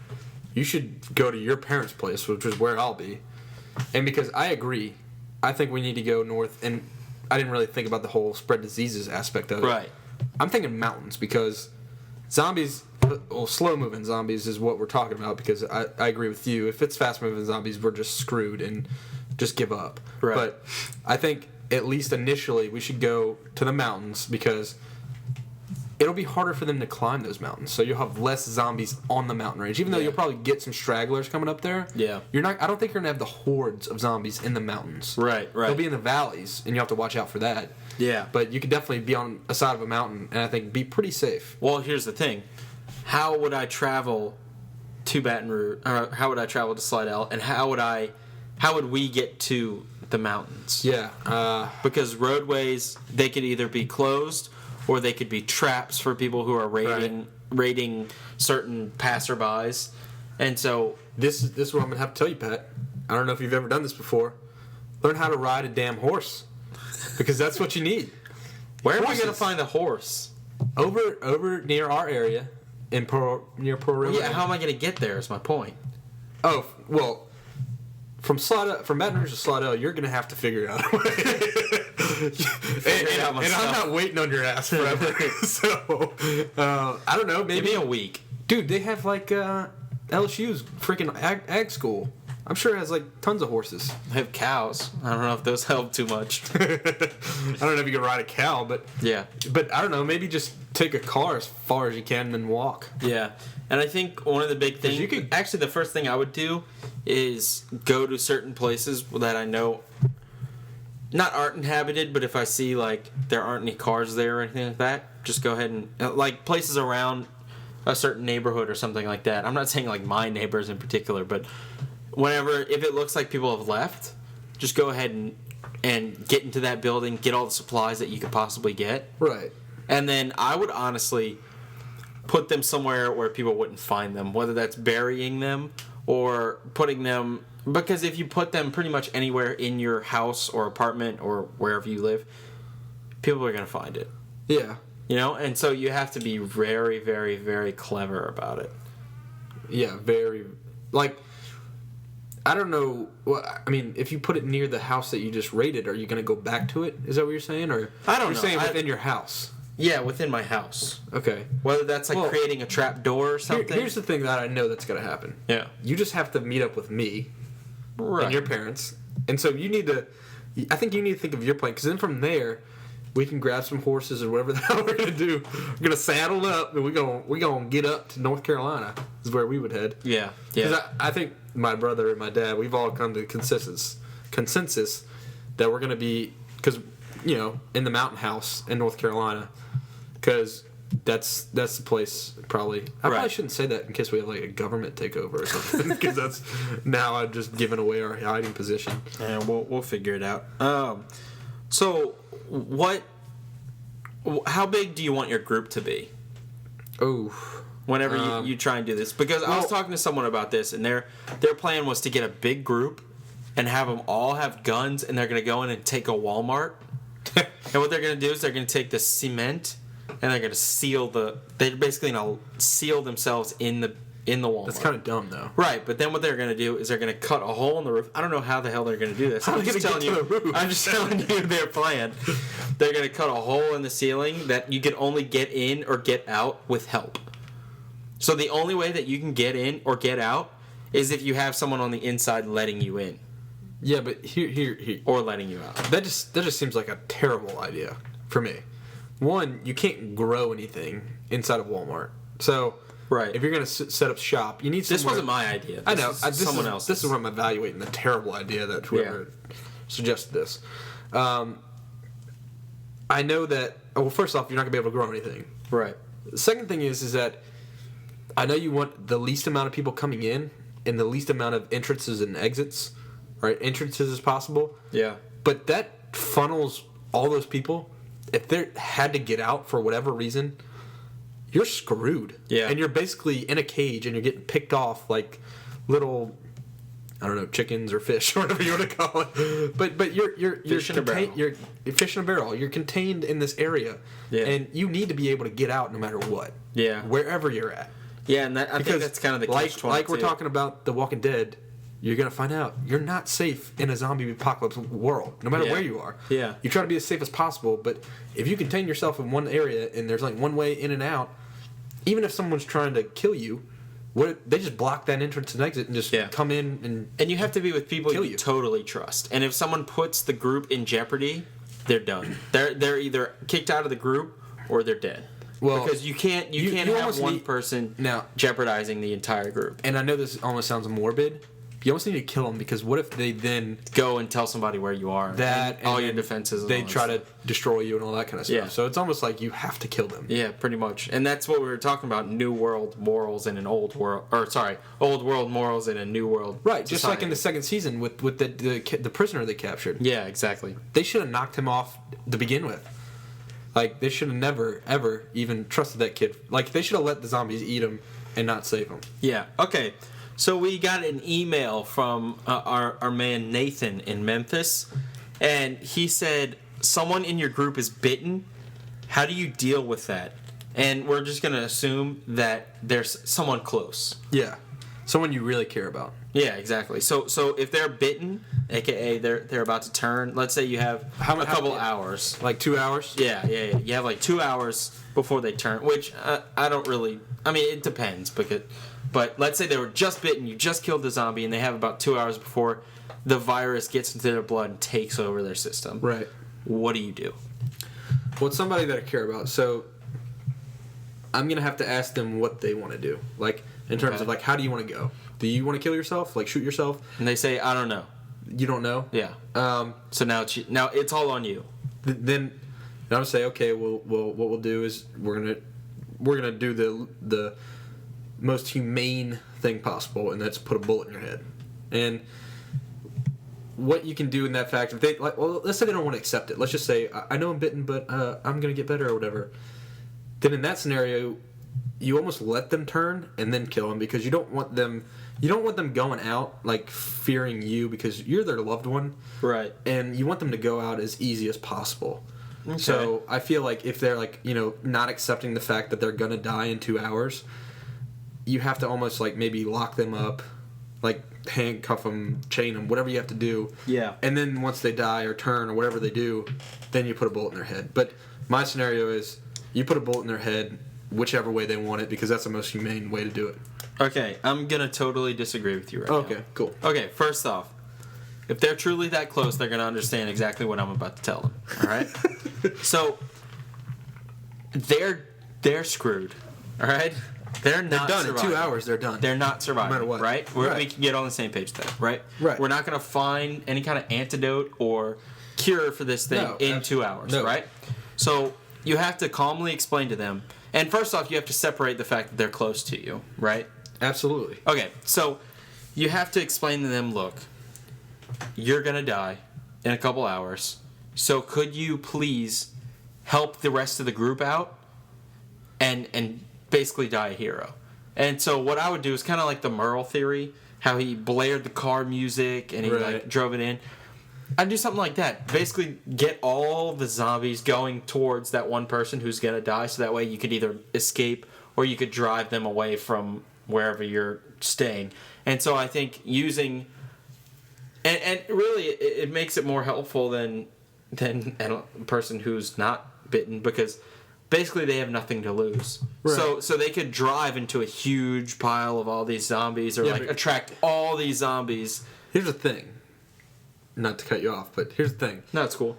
You should go to your parents' place, which is where I'll be. And because I agree, I think we need to go north. And I didn't really think about the whole spread diseases aspect of it. Right. I'm thinking mountains because zombies, well, slow-moving zombies is what we're talking about because I agree with you. If it's fast-moving zombies, we're just screwed and just give up. Right. But I think at least initially we should go to the mountains because it'll be harder for them to climb those mountains. So you'll have less zombies on the mountain range. Even though you'll probably get some stragglers coming up there. Yeah. You're not. I don't think you're going to have the hordes of zombies in the mountains. Right. They'll be in the valleys, and you have to watch out for that. Yeah. But you could definitely be on a side of a mountain, and I think be pretty safe. Well, here's the thing. How would I travel to Baton Rouge? Or how would I travel to Slidell? And how would we get to the mountains? Yeah. Because roadways, they could either be closed or they could be traps for people who are raiding certain passerbys. And so This is what I'm going to have to tell you, Pat. I don't know if you've ever done this before. Learn how to ride a damn horse. Because that's what you need. where am I going to Horses. find a horse? Over near our area, near Pearl River. Yeah, how am I going to get there is my point. Oh, well, from Baton Rouge to Slidell, you're going to have to figure out a way. it out and myself. I'm not waiting on your ass forever. So, I don't know. Give Maybe me a week. Dude, they have like LSU's freaking ag school. I'm sure it has like tons of horses. I have cows. I don't know if those help too much. I don't know if you can ride a cow, but Yeah. I don't know. Maybe just take a car as far as you can and then walk. Yeah. And I think one of the big things... you could- Actually, the first thing I would do is go to certain places that I know... Not aren't inhabited, but if I see, like, there aren't any cars there or anything like that, just go ahead and... Like, places around a certain neighborhood or something like that. I'm not saying, like, my neighbors in particular, but whenever... If it looks like people have left, just go ahead and get into that building, get all the supplies that you could possibly get. Right. And then I would honestly put them somewhere where people wouldn't find them, whether that's burying them or putting them... Because if you put them pretty much anywhere in your house or apartment or wherever you live, people are going to find it. Yeah. You know? And so you have to be very, very, very clever about it. Yeah, very. Like, I don't know. Well, I mean, if you put it near the house that you just raided, are you going to go back to it? Is that what you're saying? Or I don't you're know. saying within your house? Yeah, within my house. Okay. Whether that's like Well, creating a trap door or something. Here's the thing that I know that's going to happen. Yeah. You just have to meet up with me Right. and your parents. And so you need to... I think you need to think of your plan. Because then from there, we can grab some horses or whatever the hell we're going to do. We're going to saddle up and we're going to get up to North Carolina is where we would head. Yeah. Because Yeah. I think my brother and my dad, we've all come to consensus that we're going to be, because, you know, in the mountain house in North Carolina, because that's the place probably. I probably Right. shouldn't say that in case we have like a government takeover or something, because that's now I've just given away our hiding position. Yeah, we'll figure it out. So how big do you want your group to be? Oh, Whenever you try and do this, because I was talking to someone about this, and their plan was to get a big group and have them all have guns, and they're going to go in and take a Walmart. And what they're going to do is they're going to take the cement and they're going to they're basically going to seal themselves in the Walmart. That's kind of dumb, though. Right, but then what they're going to do is they're going to cut a hole in the roof. I don't know how the hell they're going to do this. I'm just telling you their plan. They're going to cut a hole in the ceiling that you can only get in or get out with help. So the only way that you can get in or get out is if you have someone on the inside letting you in. Yeah, but here. Or letting you out. That just seems like a terrible idea for me. One, you can't grow anything inside of Walmart. So... Right. If you're going to set up shop, you need somewhere... This wasn't my idea. I know. Someone else. This is where I'm evaluating the terrible idea that whoever suggested this. I know that... Well, first off, you're not going to be able to grow anything. Right. The second thing is that I know you want the least amount of people coming in and the least amount of entrances and exits, right? Entrances as possible. Yeah. But that funnels all those people. If they had to get out for whatever reason... You're screwed. Yeah. And you're basically in a cage and you're getting picked off like little, I don't know, chickens or fish or whatever you want to call it. But you're fish in a barrel. You're fish in a barrel. You're contained in this area. Yeah. And you need to be able to get out no matter what. Yeah. Wherever you're at. Yeah, and I think that's kind of the catch-22. Like we're talking about The Walking Dead, you're going to find out you're not safe in a zombie apocalypse world, no matter where you are. Yeah. You try to be as safe as possible, but if you contain yourself in one area and there's like one way in and out, even if someone's trying to kill you, they just block that entrance and exit and just come in and you have to be with people you totally trust. And if someone puts the group in jeopardy, they're done. They're either kicked out of the group or they're dead. Well, because you can't have one person now jeopardizing the entire group. And I know this almost sounds morbid. You almost need to kill them because what if they then go and tell somebody where you are? That and all your defenses. They try to destroy you and all that kind of stuff. Yeah. So it's almost like you have to kill them. Yeah, pretty much. And that's what we were talking about: new world morals in an old world, old world morals in a new world. Right, society. Just like in the second season with the prisoner they captured. Yeah, exactly. They should have knocked him off to begin with. Like they should have never ever even trusted that kid. Like they should have let the zombies eat him and not save him. Yeah. Okay. So we got an email from our man Nathan in Memphis, and he said, someone in your group is bitten. How do you deal with that? And we're just going to assume that there's someone close. Yeah. Someone you really care about. Yeah, exactly. So if they're bitten, a.k.a. they're about to turn, let's say you have a couple hours. Like 2 hours? Yeah. You have like 2 hours before they turn, which I don't really... I mean, it depends, but let's say they were just bitten, you just killed the zombie, and they have about 2 hours before the virus gets into their blood and takes over their system. Right. What do you do? Well, it's somebody that I care about, so I'm going to have to ask them what they want to do. Like, in terms of, like, how do you want to go? Do you want to kill yourself? Like, shoot yourself? And they say, I don't know. You don't know? Yeah. So now it's all on you. Then I'm going to say, okay, well, what we'll do is we're gonna do the most humane thing possible, and that's put a bullet in your head. And what you can do in that fact, if they let's say they don't want to accept it. Let's just say I know I'm bitten, but I'm gonna get better or whatever. Then in that scenario, you almost let them turn and then kill them because you don't want them going out like fearing you because you're their loved one, right? And you want them to go out as easy as possible. Okay. So I feel like if they're like not accepting the fact that they're gonna die in 2 hours, you have to almost like maybe lock them up, like handcuff them, chain them, whatever you have to do. Yeah. And then once they die or turn or whatever they do, then you put a bullet in their head. But my scenario is you put a bullet in their head whichever way they want it because that's the most humane way to do it. Okay, I'm gonna totally disagree with you right now. Okay, cool. Okay, first off, if they're truly that close, they're gonna understand exactly what I'm about to tell them. All right. So they're screwed. All right. They're not done surviving. in 2 hours. They're done. They're not surviving. No matter what. Right? Right. We can get on the same page there. Right. Right. We're not gonna find any kind of antidote or cure for this thing in 2 hours. No. Right. So you have to calmly explain to them. And first off, you have to separate the fact that they're close to you. Right. Absolutely. Okay, so you have to explain to them, look, you're going to die in a couple hours, so could you please help the rest of the group out and basically die a hero? And so what I would do is kind of like the Merle theory, how he blared the car music and he like drove it in. I'd do something like that. Basically, get all the zombies going towards that one person who's gonna die, so that way you could either escape or you could drive them away from wherever you're staying. And so I think using, and really it makes it more helpful than a person who's not bitten, because basically they have nothing to lose. Right. So they could drive into a huge pile of all these zombies, or Yeah, but- attract all these zombies. Here's the thing. Not to cut you off, but here's the thing. No, it's cool.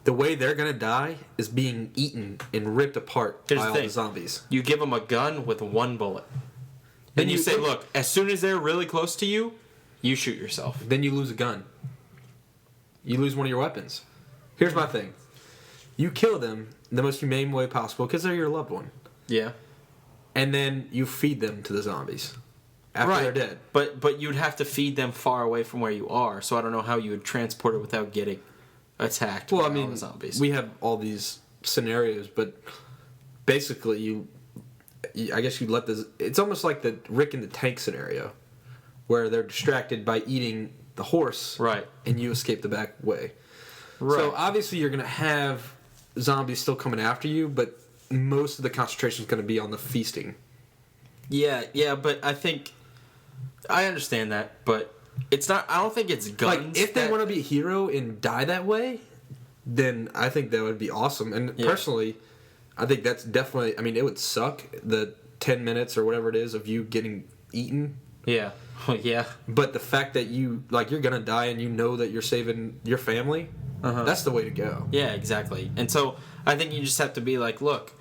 The way they're gonna die is being eaten and ripped apart Here's by the all thing. the zombies. You give them a gun with one bullet. Then you say, look, as soon as they're really close to you, you shoot yourself. Then you lose a gun. You lose one of your weapons. Here's my thing. You kill them the most humane way possible because they're your loved one. Yeah. And then you feed them to the zombies after they're dead. But you'd have to feed them far away from where you are, so I don't know how you would transport it without getting attacked Well, by I all mean, the zombies. we have all these scenarios, but basically I guess you let this. It's almost like the Rick and the Tank scenario, where they're distracted by eating the horse, Right. and you escape the back way. Right. So obviously you're gonna have zombies still coming after you, but most of the concentration is gonna be on the feasting. Yeah, but I think I understand that, but it's not. I don't think it's guns. Like if they want to be a hero and die that way, then I think that would be awesome. And Yeah. personally, I think that's definitely. I mean, it would suck the 10 minutes or whatever it is of you getting eaten. Yeah. Yeah. But the fact that you're gonna die and you know that you're saving your family, that's the way to go. Yeah, exactly. And so I think you just have to be like, look,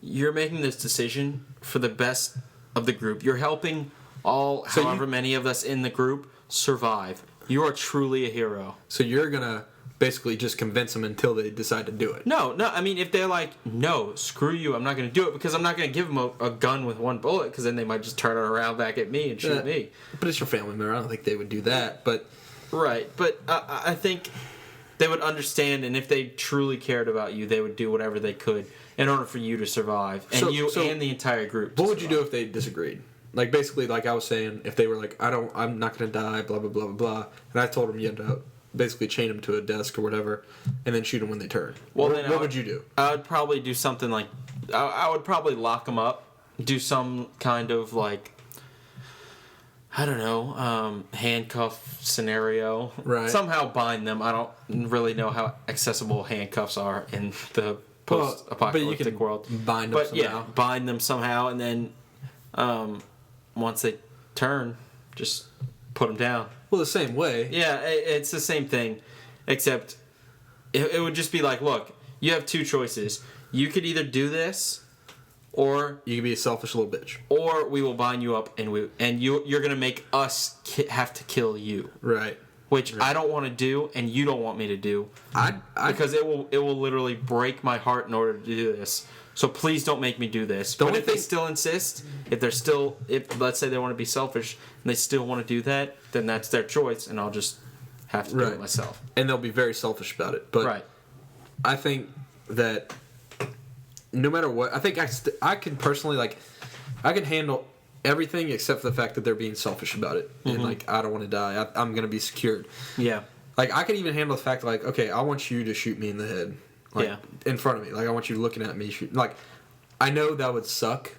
you're making this decision for the best of the group. You're helping however many of us in the group survive. You are truly a hero. So you're gonna basically just convince them until they decide to do it. No, I mean, if they're like, no, screw you, I'm not going to do it, because I'm not going to give them a gun with one bullet, because then they might just turn it around back at me and shoot me. But it's your family member. I don't think they would do that. But Right, but I think they would understand, and if they truly cared about you, they would do whatever they could in order for you to survive, and So and the entire group. what would you do if they disagreed? Like basically, like I was saying, if they were like, I'm not gonna die, blah blah blah blah blah, and I told them you had to basically chain them to a desk or whatever, and then shoot them when they turn. Well, what would you do? I would probably do something like, I would probably lock them up, do some kind of like, I don't know, handcuff scenario. Right. Somehow bind them. I don't really know how accessible handcuffs are in the post-apocalyptic world. Bind them somehow. Bind them somehow, and then once they turn, just put them down. Well, the same way. Yeah, it's the same thing, except it would just be like, look, you have two choices. You could either do this, or You can be a selfish little bitch. or we will bind you up, and you're gonna make us have to kill you, Right. which I don't want to do, and you don't want me to do, I because it will literally break my heart in order to do this. So please don't make me do this. The But only if they thing- still insist, if let's say they want to be selfish and they still want to do that, then that's their choice, and I'll just have to do Right. it myself. and they'll be very selfish about it. But Right. I think that no matter what, I think I can personally I can handle everything except for the fact that they're being selfish about it, and like I don't want to die. I'm gonna be secured. Yeah. Like I can even handle the fact like, okay, I want you to shoot me in the head, like Yeah. in front of me. Like I want you looking at me shoot. Like I know that would suck,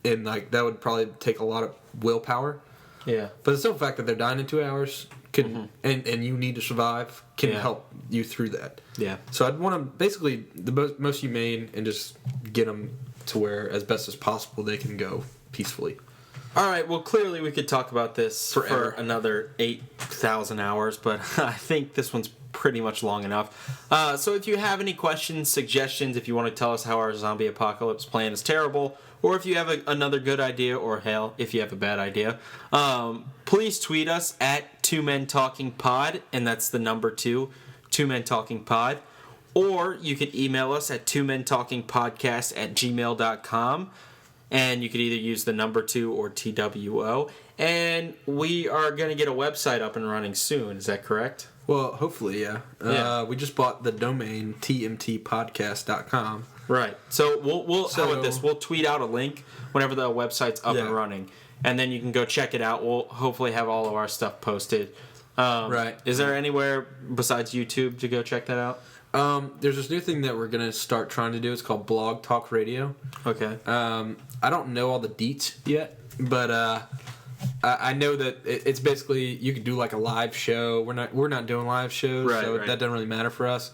and like that would probably take a lot of willpower. Yeah. But the simple fact that they're dying in 2 hours can and you need to survive can Yeah. help you through that. Yeah. So I'd want to basically the most humane and just get them to where as best as possible they can go peacefully. All right. Well, clearly we could talk about this Forever. for another 8,000 hours, but I think this one's pretty much long enough. So if you have any questions, suggestions, if you want to tell us how our zombie apocalypse plan is terrible, or if you have another good idea, or hell, if you have a bad idea, please tweet us at twomentalkingpod, and that's the number 2, twomentalkingpod. Or you could email us at twomentalkingpodcast@gmail.com. And you could either use the number 2 or TWO. And we are going to get a website up and running soon. Is that correct? Well, hopefully, yeah. Yeah. We just bought the domain tmtpodcast.com. Right. So we'll how about So- this? We'll tweet out a link whenever the website's up and Yeah. running, and then you can go check it out. We'll hopefully have all of our stuff posted. Right. Is there anywhere besides YouTube to go check that out? There's this new thing that we're going to start trying to do. It's called Blog Talk Radio. Okay. I don't know all the deets yet, but I know that it's basically you could do like a live show. We're not doing live shows, so that doesn't really matter for us.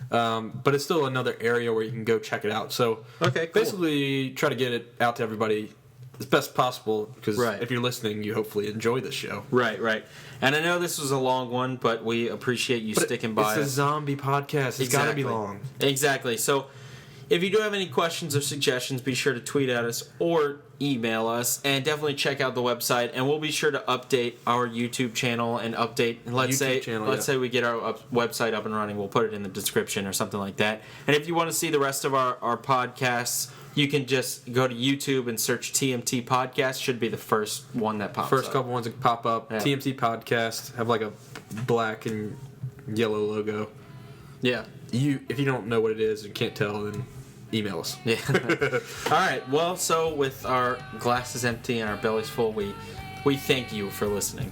But it's still another area where you can go check it out. So okay, cool. Basically try to get it out to everybody as best possible, because if you're listening, you hopefully enjoy the show. Right. And I know this was a long one, but we appreciate you sticking by. It's a zombie podcast. It's got to be long. Exactly. So if you do have any questions or suggestions, be sure to tweet at us or email us, and definitely check out the website. And we'll be sure to update our YouTube channel and update. Let's say we get our website up and running, we'll put it in the description or something like that. And if you want to see the rest of our podcasts, you can just go to YouTube and search TMT Podcast. Should be the first one that pops up. First couple ones that pop up. Yeah. TMT Podcast have like a black and yellow logo. Yeah. If you don't know what it is and can't tell, then email us. Yeah. All right. Well, so with our glasses empty and our bellies full, we thank you for listening.